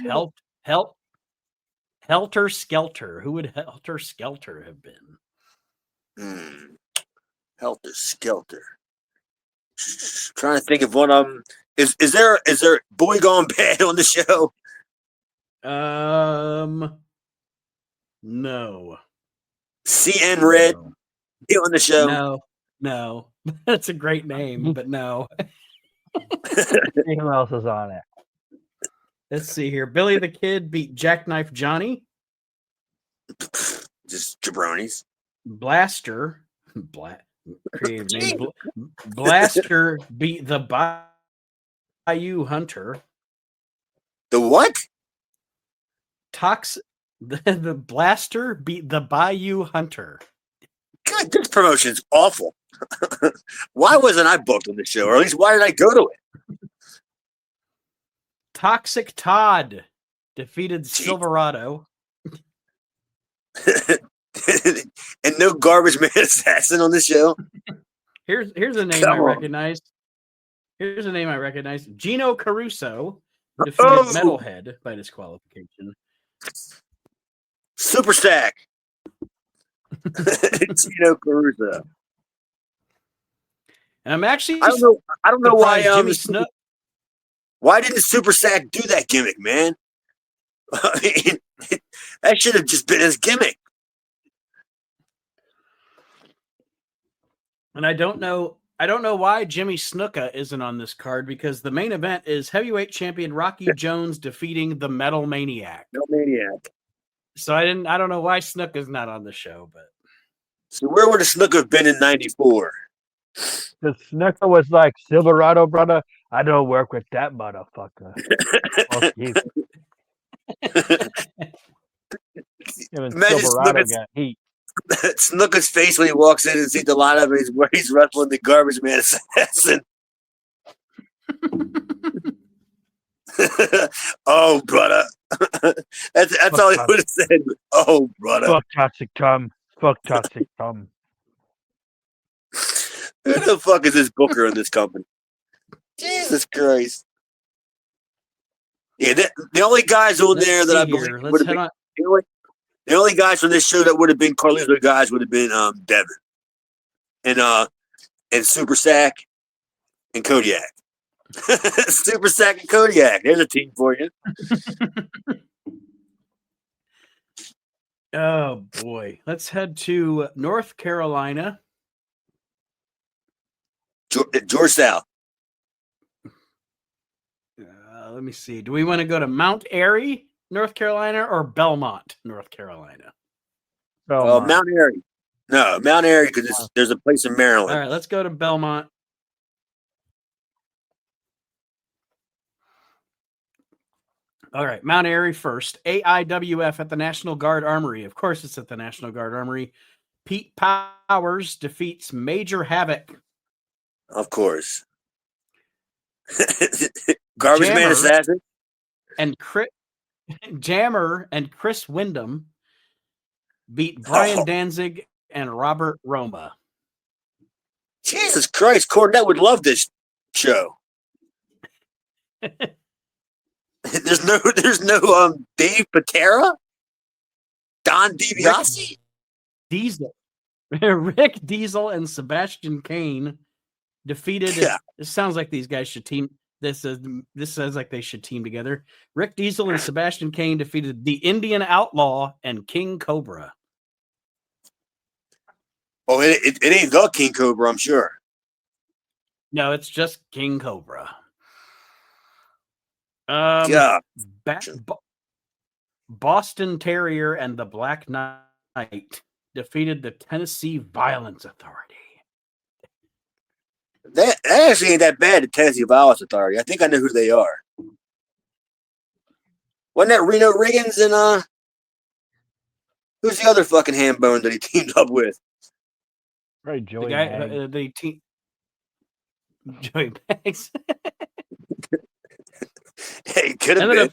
Helter Skelter. Who would Helter Skelter have been? Helter Skelter. Trying to think of one of them. Is there Boy Gone Bad on the show? No. CN Red on the show? No. That's a great name, but no. Who else is on it? Let's see here. Billy the Kid beat Jackknife Johnny. Just jabronis. Blaster. Creative name. Blaster beat the Bayou Hunter. The what? The Blaster beat the Bayou Hunter. God, this promotion's awful. Why wasn't I booked on the show? Or at least why did I go to it? Toxic Todd defeated Silverado. And no Garbage Man Assassin on the show. Here's a name I recognize. Here's a name I recognize. Gino Caruso defeated Metalhead by disqualification. Super Stack. Gino Caruso. And I'm actually I don't know why Jimmy Snuka. Why didn't Super Sack do that gimmick, man? I mean, that should have just been his gimmick. And I don't know why Jimmy Snuka isn't on this card, because the main event is heavyweight champion Rocky Jones defeating the Metal Maniac. So I don't know why Snuka's not on the show, but so where would the Snuka have been in '94? The Snuka was like, Silverado, brother, I don't work with that motherfucker. Fuck you. Imagine Silverado got heat. Snuka's face when he walks in and sees the lineup and he's wrestling the Garbage Man Assassin. Oh, brother. That's all he would have said. Oh, brother. Fuck Toxic Tom. Fuck Toxic Tom. Who the fuck is this booker in this company? Jesus Christ. Yeah, the only guys on there that I believe would have been the only guys from this show that would have been Carlito guys would have been Devin and Super Sack and Kodiak. Super Sack and Kodiak. There's a team for you. oh boy. Let's head to North Carolina. Georgetown. Let me see. Do we want to go to Mount Airy, North Carolina, or Belmont, North Carolina? Belmont. Mount Airy. No, Mount Airy, because there's a place in Maryland. All right, let's go to Belmont. All right, Mount Airy first. AIWF at the National Guard Armory. Of course, it's at the National Guard Armory. Pete Powers defeats Major Havoc. Of course. Garbage Man Assassin. And Jammer and Chris Wyndham beat Brian Danzig and Robert Roma. Jesus Christ, Cornette would love this show. There's no Dave Patera? Don DiBiase? Rick Diesel and Sebastian Kane defeated. Yeah. This sounds like these guys should team. This sounds like they should team together. Rick Diesel and Sebastian Kane defeated the Indian Outlaw and King Cobra. Oh, it ain't the King Cobra, I'm sure. No, it's just King Cobra. Boston Terrier and the Black Knight defeated the Tennessee Violence Authority. That actually ain't that bad, the Tennessee Violence Authority. I think I know who they are. Wasn't that Reno Riggins and who's the other fucking ham bone that he teamed up with? Right, Joey. The guy, Joey Banks. Hey, could have been.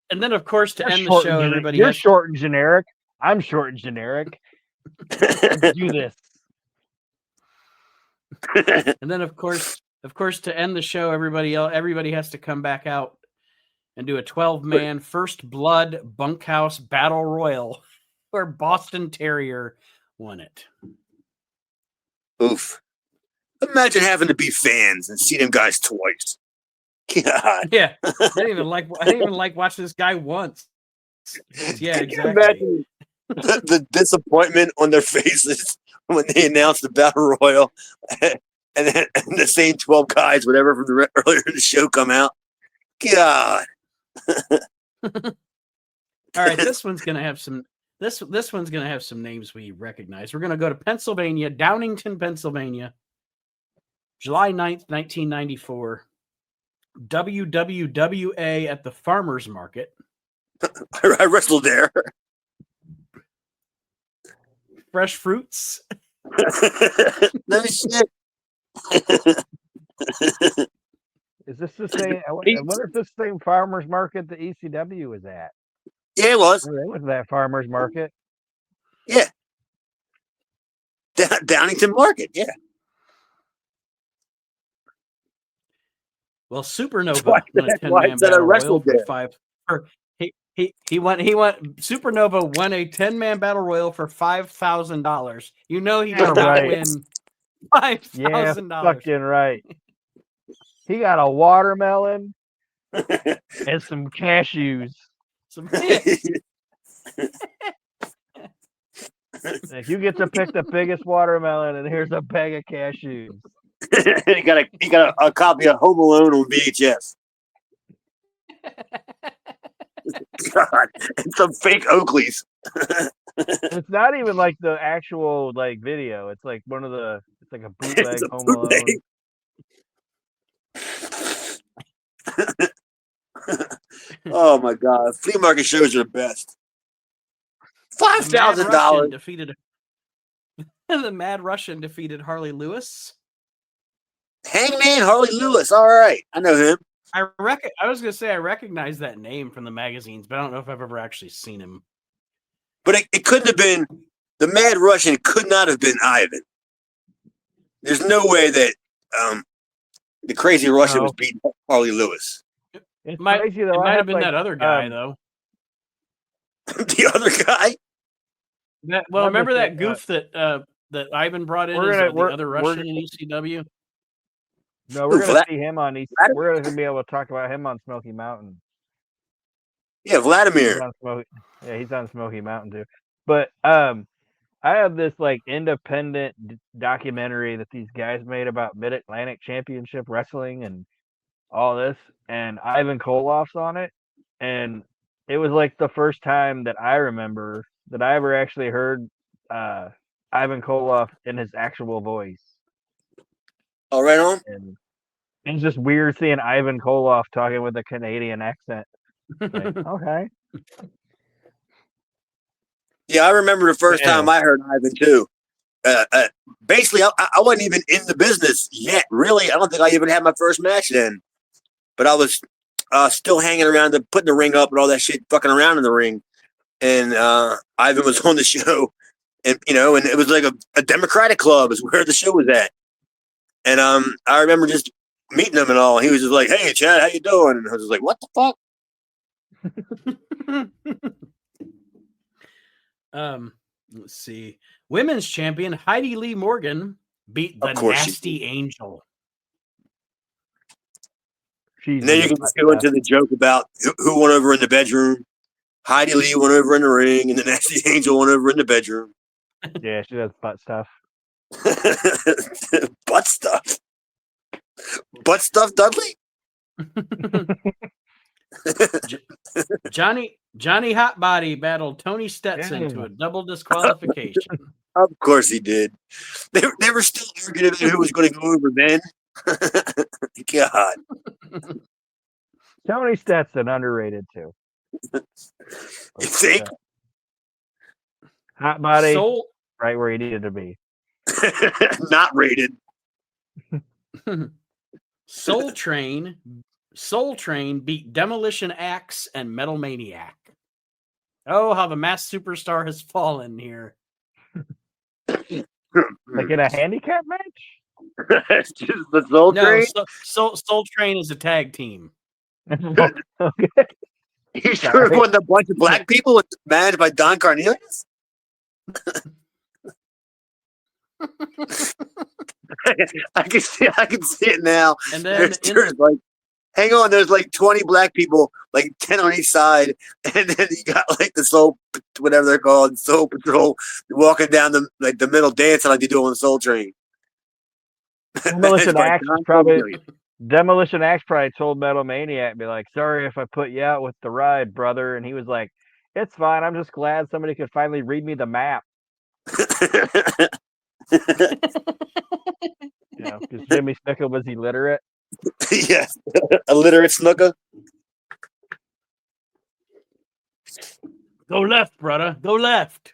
And then, of course, to end the show, everybody. You're short and generic. I'm short and generic. Let's do this. And then, of course, to end the show, everybody has to come back out and do a 12-man First Blood Bunkhouse Battle Royal, where Boston Terrier won it. Oof. Imagine having to be fans and see them guys twice. God. Yeah, I didn't even like watching this guy once. Yeah, Can you exactly. imagine the disappointment on their faces when they announced the Battle Royal and the same 12 guys, whatever, from the earlier in the show come out? God. All right, this one's gonna have some names we recognize. We're gonna go to Pennsylvania, Downingtown, Pennsylvania, July 9th, 1994. WWWA at the Farmers Market. I wrestled there. Fresh Fruits. No shit. Is this the same? I wonder if this same farmers market the ECW is at. Yeah, it was. It was that farmers market. Yeah. Downingtown Market, yeah. Well, Supernova Why won a said 10-man I battle royal wrestled for there? he won Supernova won a 10-man battle royal for $5,000. You know he did not Right. win Yeah, $5,000. fucking right. He got a watermelon and some cashews. If you get to pick the biggest watermelon, and here's a bag of cashews. he got a copy of Home Alone on VHS. God, and some fake Oakleys. It's not even like the actual like video. It's like one of the. It's like a bootleg It's a Home bootleg. Oh my God, flea market shows are the best. $5,000 defeated. The Mad Russian defeated Harley Lewis. Hangman Harley Lewis. All right, I know him. I was gonna say I recognize that name from the magazines, but I don't know if I've ever actually seen him. But it couldn't have been the Mad Russian. Could not have been Ivan. There's no way that the Crazy Russian was beating Harley Lewis. It's might crazy though. It might have been like, that other guy though. The other guy. Remember that goof that Ivan brought in as the other Russian in ECW? No, we're gonna see him on we're gonna be able to talk about him on Smoky Mountain. Yeah, Vladimir. He's on Smoky Mountain too. But I have this like independent documentary that these guys made about Mid-Atlantic Championship Wrestling and all this, and Ivan Koloff's on it, and it was like the first time that I remember that I ever actually heard Ivan Koloff in his actual voice. Oh, right on. And it's just weird seeing Ivan Koloff talking with a Canadian accent. Like, okay. Yeah, I remember the first time I heard Ivan too. Basically, I wasn't even in the business yet. Really, I don't think I even had my first match then. But I was still hanging around, putting the ring up and all that shit, fucking around in the ring. And Ivan was on the show, and and it was like a Democratic club is where the show was at. And I remember just meeting him and all. He was just like, "Hey, Chad, how you doing?" And I was just like, "What the fuck?" Let's see. Women's champion Heidi Lee Morgan beat the Nasty Angel. And then you can just go into the joke about who went over in the bedroom. Heidi Lee went over in the ring, and the Nasty Angel went over in the bedroom. Yeah, she does butt stuff. Butt stuff. Butt stuff, Dudley? Johnny Hotbody battled Tony Stetson to a double disqualification. Of course he did. They were still arguing about who was going to go over then. God. Tony Stetson, underrated too. You think? Hotbody, right where he needed to be. Not rated. Soul Train beat Demolition Axe and Metal Maniac. Oh, how the masked superstar has fallen here. Like in a handicap match? It's just the Soul Train? Soul Train is a tag team. Okay. You sure it wasn't a bunch of black people managed by Don Cornelius? I can see it now. And then there's like, hang on, there's like 20 black people, like 10 on each side, and then you got like the Soul, whatever they're called, Soul Patrol, walking down the middle dancing like they do on the Soul Train. Demolition Axe probably told Metal Maniac, be like, "Sorry if I put you out with the ride, brother," and he was like, "It's fine. I'm just glad somebody could finally read me the map." Because Jimmy Snuka was illiterate. Yes, illiterate Snuka. Go left, brother. Go left.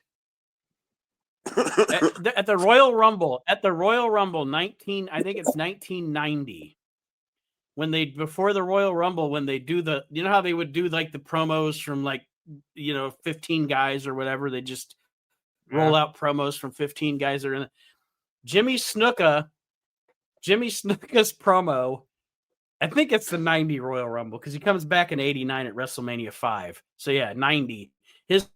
at the Royal Rumble, I think it's 1990. Before the Royal Rumble, when they do you know how they would do like the promos from 15 guys or whatever, they just roll out promos from 15 guys that are in it. Jimmy Snuka's promo, I think it's the 90 Royal Rumble, because he comes back in 89 at WrestleMania 5. So yeah, 90. His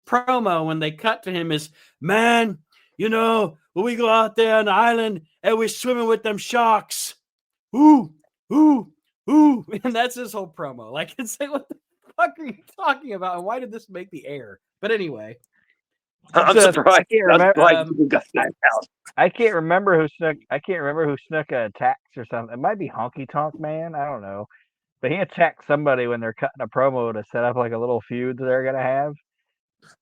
promo when they cut to him is, "Man, when we go out there on the island and we're swimming with them sharks. Ooh, ooh, ooh." And that's his whole promo. Like, it's like, what the fuck are you talking about? And why did this make the air? But anyway. I'm surprised. I can't remember who Snuka attacks or something. It might be Honky Tonk Man. I don't know. But he attacks somebody when they're cutting a promo to set up like a little feud that they're gonna have.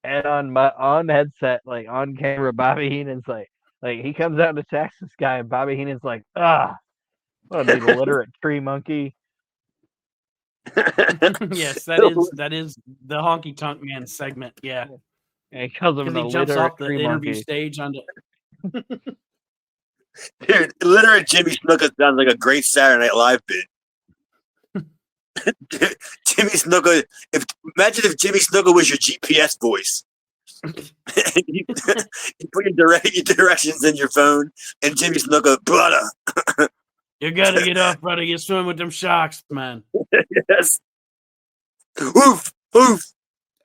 And on headset, like on camera, Bobby Heenan's like he comes out and attacks this guy, and Bobby Heenan's like, "Ah, what a big illiterate tree monkey." Yes, that is the Honky Tonk Man segment. Yeah. And he calls him he jumps off the interview stage onto. Dude, illiterate Jimmy Snuka sounds like a great Saturday Night Live bit. Jimmy Snuka. Imagine if Jimmy Snuka was your GPS voice. you put your directions in your phone, and Jimmy Snuka, brother. You gotta get off, brother. You're swimming with them sharks, man. Yes. Oof, oof.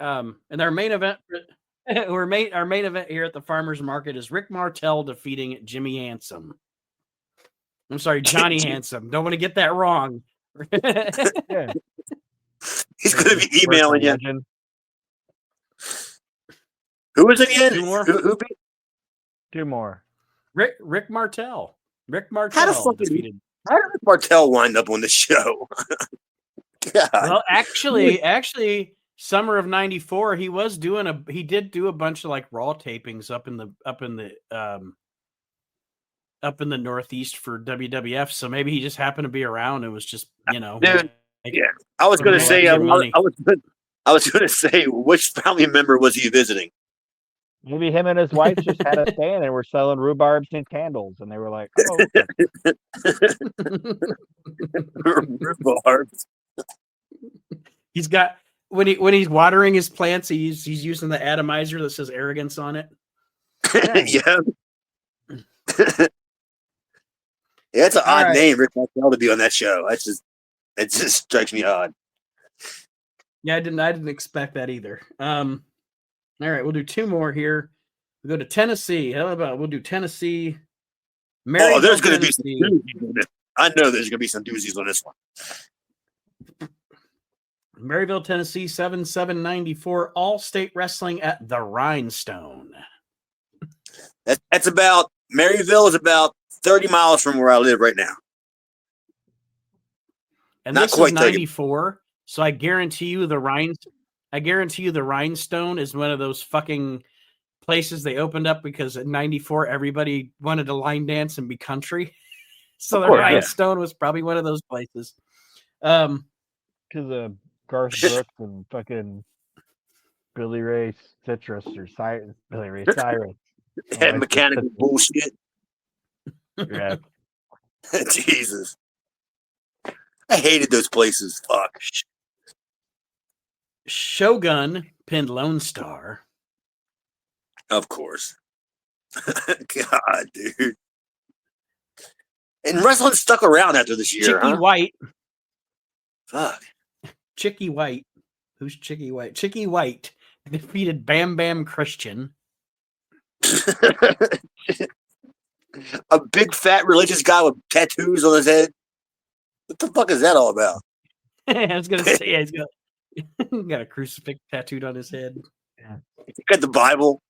And our main event. Our main event here at the Farmers Market is Rick Martel defeating Jimmy Handsome. I'm sorry, Johnny Handsome. Don't want to get that wrong. Yeah. He's going to be emailing you. Who was it again? Two more. Who Two more. Rick Martel. Rick Martel. How did Rick Martel wind up on the show? God. Well, actually, summer of '94, he did do a bunch of like Raw tapings up in the Northeast for WWF. So maybe he just happened to be around and was just, Dude, yeah. I was going to say, I was going to say, which family member was he visiting? Maybe him and his wife just had a stand and were selling rhubarbs and candles, and they were like, "Oh, rhubarbs." He's got when he's watering his plants, he's using the atomizer that says arrogance on it. Yeah. Yeah, it's an odd name, Rick Martel, to be on that show. It just strikes me odd. Yeah, I didn't expect that either. All right, we'll do two more here. We'll go to Tennessee. How about we'll do Tennessee? There's going to be some doozies. I know there's going to be some doozies on this one. Maryville, Tennessee, 7/7/94, All-State Wrestling at the Rhinestone. That's about Maryville is about 30 miles from where I live right now. And not this is 94, so I guarantee you the Rhinestone is one of those fucking places they opened up because in 94 everybody wanted to line dance and be country. So the Rhinestone was probably one of those places. Because of Garth Brooks and fucking Billy Ray Citrus or Billy Ray Cyrus. And mechanical bullshit. Yeah. Jesus. I hated those places. Fuck. Shogun pinned Lone Star. Of course. God, dude. And wrestling stuck around after this year, Chicky White. Fuck. Chicky White. Who's Chicky White? Chicky White defeated Bam Bam Christian. A big fat religious guy with tattoos on his head. What the fuck is that all about? I was gonna say, yeah, he's got a crucifix tattooed on his head. Yeah. He got the Bible.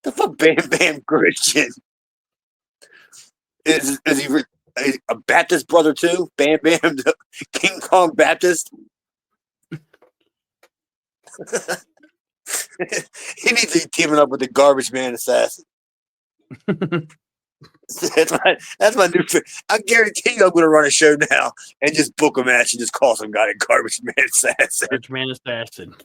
The fuck, Bam Bam Christian? Is he a Baptist brother too? Bam Bam, the King Kong Baptist. He needs to be teaming up with the Garbage Man Assassin. That's my new. I guarantee you, I'm going to run a show now and just book a match and just call some guy a Garbage Man Assassin. Garbage Man Assassin.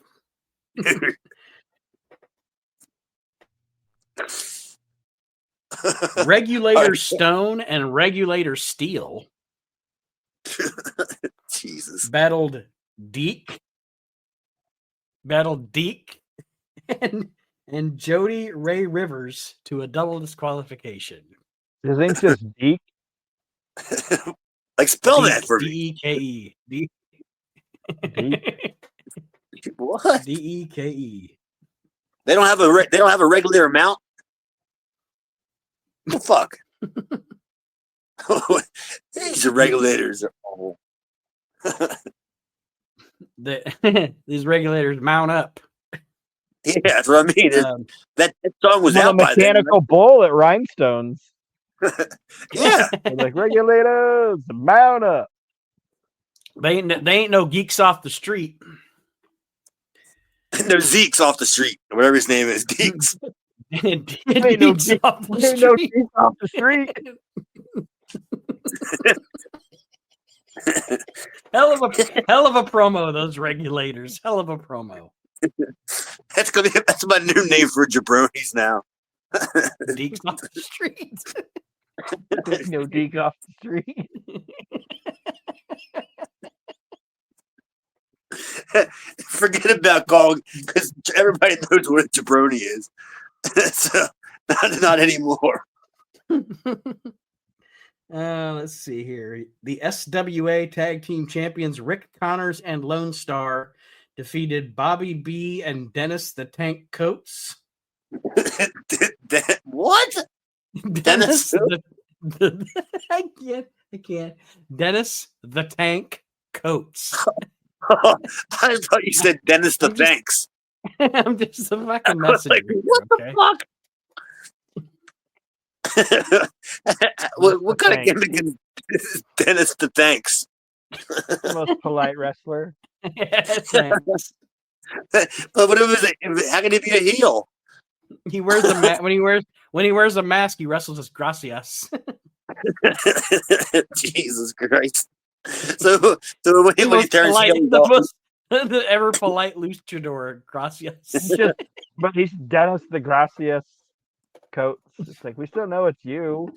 Regulator Stone and Regulator Steel Jesus. battled Deke and Jody Ray Rivers to a double disqualification. His name's just Deke. Like, spell that for me. D-E-K-E. What? D-E-K-E. They don't have a regular amount. What the fuck? These regulators are awful. These regulators mount up. Yeah, that's what I mean. That song was out a by then. mechanical bull at Rhinestones. Yeah. They're like, regulators, mount up. They ain't no geeks off the street. No Zeke's off the street, or whatever his name is. Deeks. Geeks off the street. Hell of a promo, those regulators. Hell of a promo. That's my new name for jabronis now. Geeks off the street. No Deke off the street. Forget about calling, because everybody knows what a jabroni is. So, not anymore. Let's see here. The SWA Tag Team Champions Rick Connors and Lone Star defeated Bobby B and Dennis the Tank Coates. What? Dennis I can't. Dennis the Tank Coates. I thought you said Dennis the Thanks. I'm just a fucking messenger. Like, what the fuck? what kind of gimmick is Dennis the Thanks? The most polite wrestler. Yeah, thanks. But how can he be a heel? He wears a when he wears a mask, he wrestles as Gracias. Jesus Christ! So when he turns heel, the ever polite luchador Gracias. But he's Dennis the Gracias Coates. It's like, we still know it's you.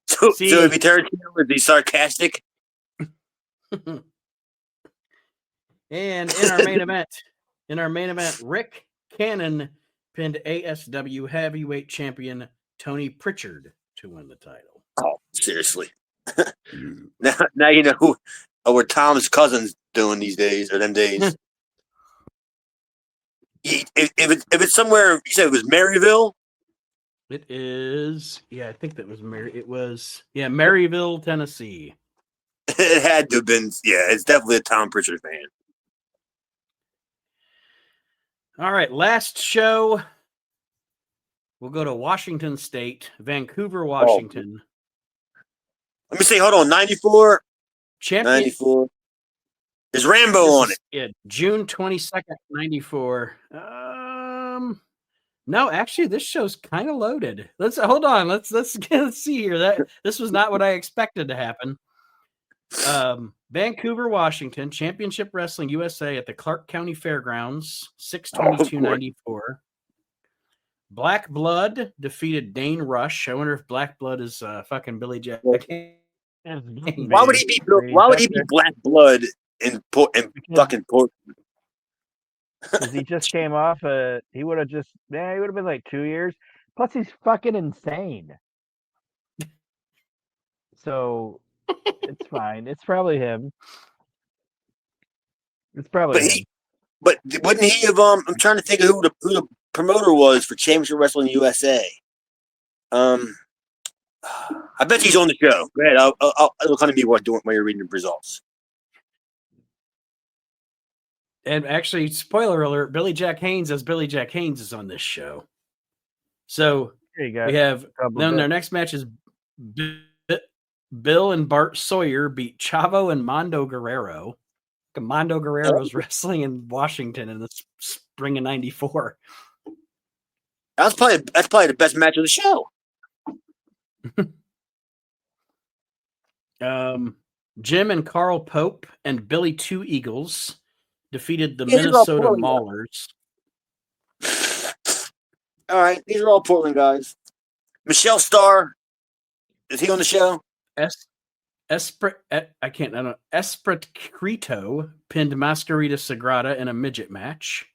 So if he turns heel, is he sarcastic? And in our main event, Rick Cannon pinned ASW heavyweight champion Tony Pritchard to win the title. Oh, seriously. now you know what Tom's cousin's doing these days, or them days. If it's somewhere, you said it was Maryville? It is, I think that was Maryville, Tennessee. It had to have been, it's definitely a Tom Pritchard fan. All right, last show. We'll go to Washington State, Vancouver, Washington. Let me see, hold on, 94? Champion. 94. There's Rambo on it. Yeah, June 22nd, 94. No, actually, this show's kind of loaded. Let's see here. This was not what I expected to happen. Vancouver, Washington, Championship Wrestling USA at the Clark County Fairgrounds, 6/22/94. Black Blood defeated Dane Rush. I wonder if Black Blood is fucking Billy Jack. Why would he be Black Blood in fucking Portland? Because he just came off he would have been like 2 years. Plus, he's fucking insane. So it's fine. It's probably him. It's probably him. But wouldn't he have? I'm trying to think of who the promoter was for Championship Wrestling USA. I bet he's on the show. Go ahead. It'll kind of be what doing while you're reading the results. And actually, spoiler alert: Billy Jack Haynes as Billy Jack Haynes is on this show. So we have then their next match is Bill and Bart Sawyer beat Chavo and Mondo Guerrero. Mondo Guerrero's wrestling in Washington in the spring of '94. That's probably the best match of the show. Jim and Carl Pope and Billy Two Eagles defeated the Minnesota Maulers. All right, these are all Portland guys. Michelle Starr, is he on the show? Esprit Crito pinned Masquerita Sagrada in a midget match.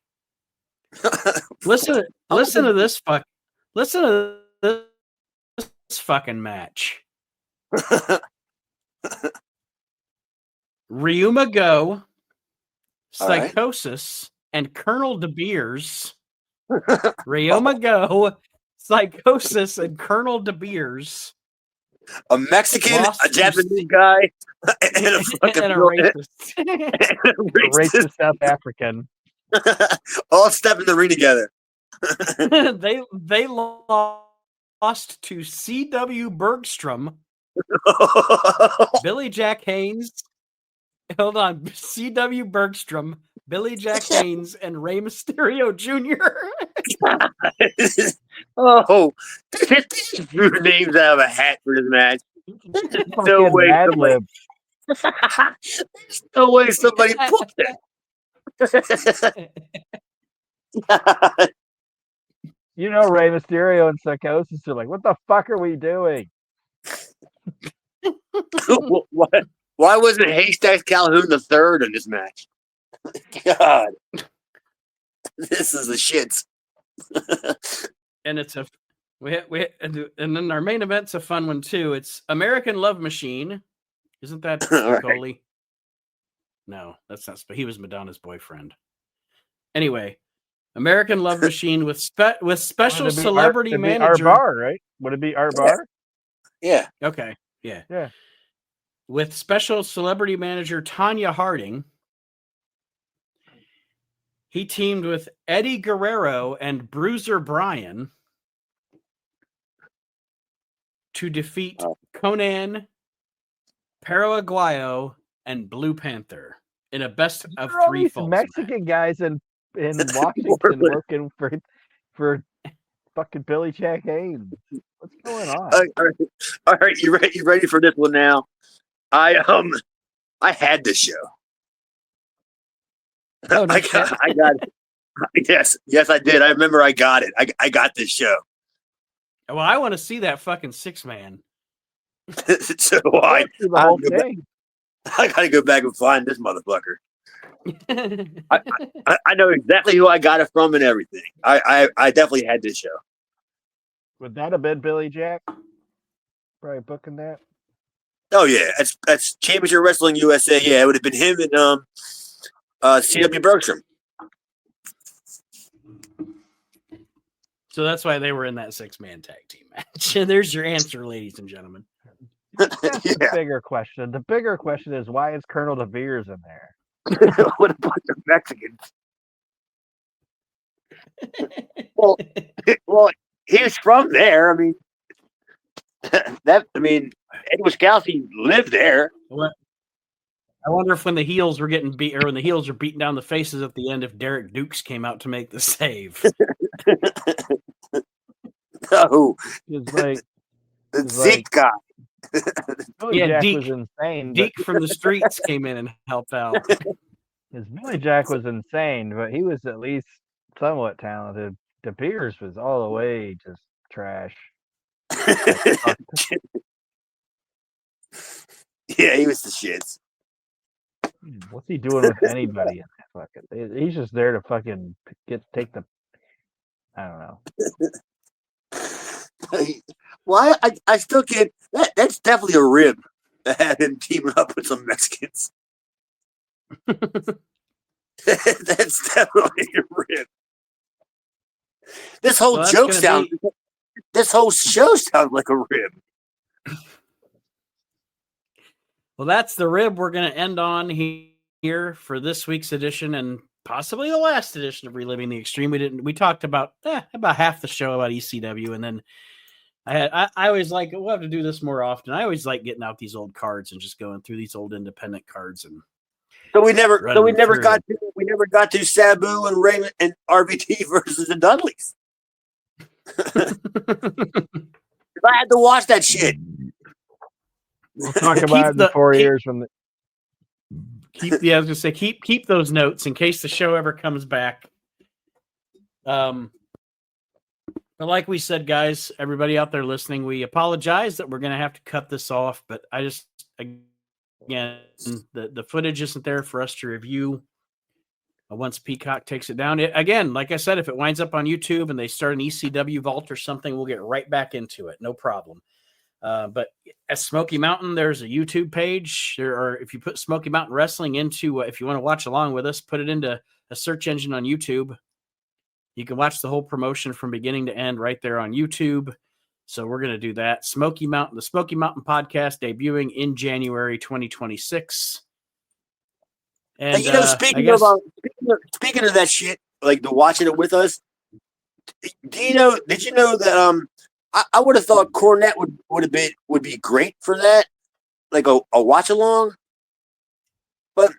Listen to this fucking match. Ryuma Go, Psychosis, and Colonel De Beers. Ryuma Go, Psychosis, and Colonel De Beers. A Mexican, a Japanese guy, and a fucking racist. A racist South African. All step in the ring together. They lost to C.W. Bergstrom, Billy Jack Haynes. Hold on, C.W. Bergstrom, Billy Jack Haynes, and Rey Mysterio Jr. Oh, these names out of a hat for this match. There's no way somebody booked that. You know, Rey Mysterio and Psychosis are like, what the fuck are we doing? Why wasn't Haystacks Calhoun the third in this match? God, this is the shits. And it's and then our main event's a fun one too. It's American Love Machine. Isn't that Coley? Right. No, that's not. He was Madonna's boyfriend. Anyway, American Love Machine with special celebrity manager. Art Bar, right? Would it be Art Bar? Yeah. Okay. Yeah. Yeah. With special celebrity manager Tanya Harding. He teamed with Eddie Guerrero and Bruiser Bryan to defeat Conan, Perro Aguayo, and Blue Panther in a best of three falls Mexican guys in Washington working for fucking Billy Jack Haynes. What's going on? All right, you ready for this one now? I had this show. Oh, no, I got it. Yes, I did. I remember I got it. I got this show. Well, I want to see that fucking 6-man. So I gotta go back and find this motherfucker. I know exactly who I got it from and everything. I definitely had this show. Would that have been Billy Jack? Probably booking that. Oh yeah, that's Championship Wrestling USA. Yeah, it would have been him and C.W. Bergstrom. So that's why they were in that 6-man tag team match. And there's your answer, ladies and gentlemen. That's the bigger question. The bigger question is, why is Colonel De Beers in there? What a bunch of Mexicans. well, he was from there. I mean, Ed Wiskowski lived there. What? I wonder if when the heels were getting beat, or when the heels were beating down the faces at the end, if Derek Dukes came out to make the save. No, it's like the Zeke guy. Yeah, Jack was insane. Deke from the streets came in and helped out. His Billy Jack was insane, but he was at least somewhat talented. De Beers was all the way just trash. Yeah, he was the shits. What's he doing with anybody in that fucking? He's just there to fucking take the. I don't know. Well, I still can't. That's definitely a rib to have him teaming up with some Mexicans. That's definitely a rib. This whole Well, that's joke gonna sounds. This whole show sounds like a rib. Well, that's the rib we're going to end on here for this week's edition and possibly the last edition of Reliving the Extreme. We talked about half the show about ECW, and then I always like, we'll have to do this more often. I always like getting out these old cards and just going through these old independent cards. And so we never got to Sabu and Raymond and RVD versus the Dudleys. I had to watch that shit. We'll talk about it in 4 years from the. I was gonna say keep those notes in case the show ever comes back. But like we said, guys, everybody out there listening, we apologize that we're gonna have to cut this off. But again, the footage isn't there for us to review. Once Peacock takes it down, again, like I said, if it winds up on YouTube and they start an ECW vault or something, we'll get right back into it, no problem. But at Smoky Mountain, there's a YouTube page, or if you put Smoky Mountain Wrestling into, if you want to watch along with us, put it into a search engine on YouTube. You can watch the whole promotion from beginning to end right there on YouTube. So we're going to do that. Smoky Mountain, the Smoky Mountain podcast debuting in January 2026. And speaking of that shit, like the watching it with us, did you know that I would have thought Cornette would be great for that, like a watch along. But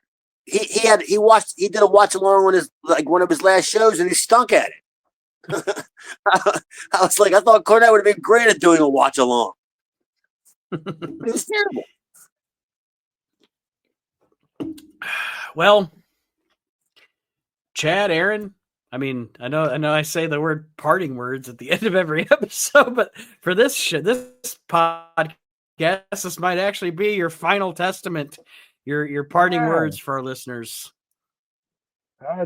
he did a watch along on one of his last shows, and he stunk at it. I was like, I thought Cornette would have been great at doing a watch along. It was terrible. Well, Chad, Aaron, I mean, I know I say the word parting words at the end of every episode, but for this podcast, this might actually be your final testament, your parting words for our listeners.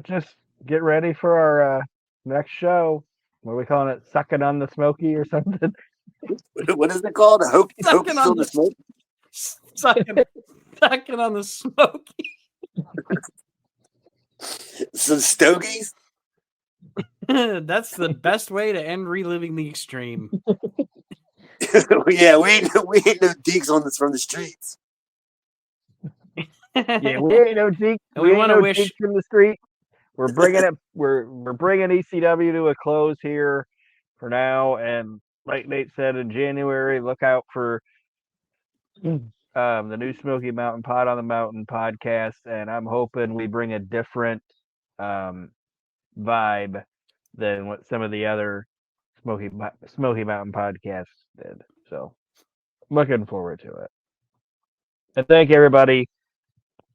Just get ready for our next show. What are we calling it? Sucking on the Smoky or something? What is it called? Sucking on the Smoky? Sucking on the Smoky. Some stogies. That's the best way to end Reliving the Extreme. Yeah, we ain't no deeks on this from the streets. Yeah, we ain't no deeks. We want to wish from the street. We're bringing it. We're bringing ECW to a close here for now, and like Nate said, in January, look out for the new Smoky Mountain Pod on the Mountain podcast, and I'm hoping we bring a different vibe than what some of the other Smoky Mountain podcasts did. So, looking forward to it. And thank everybody,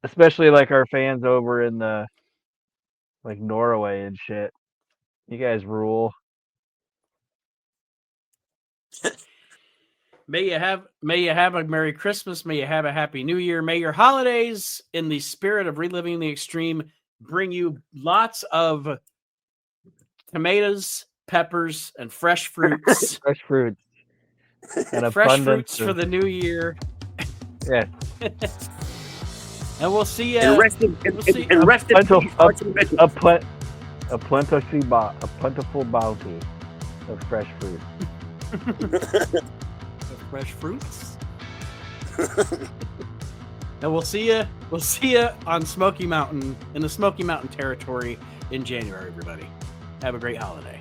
especially like our fans over in the Norway and shit. You guys rule. May you have a Merry Christmas. May you have a Happy New Year. May your holidays, in the spirit of Reliving the Extreme, bring you lots of tomatoes, peppers, and fresh fruits. Fresh fruits. And fresh fruits for the new year. Yeah. And we'll see you. A plentiful bounty of fresh fruit. Fresh fruits. And we'll see you on Smoky Mountain, in the Smoky Mountain territory in January, everybody. Have a great holiday.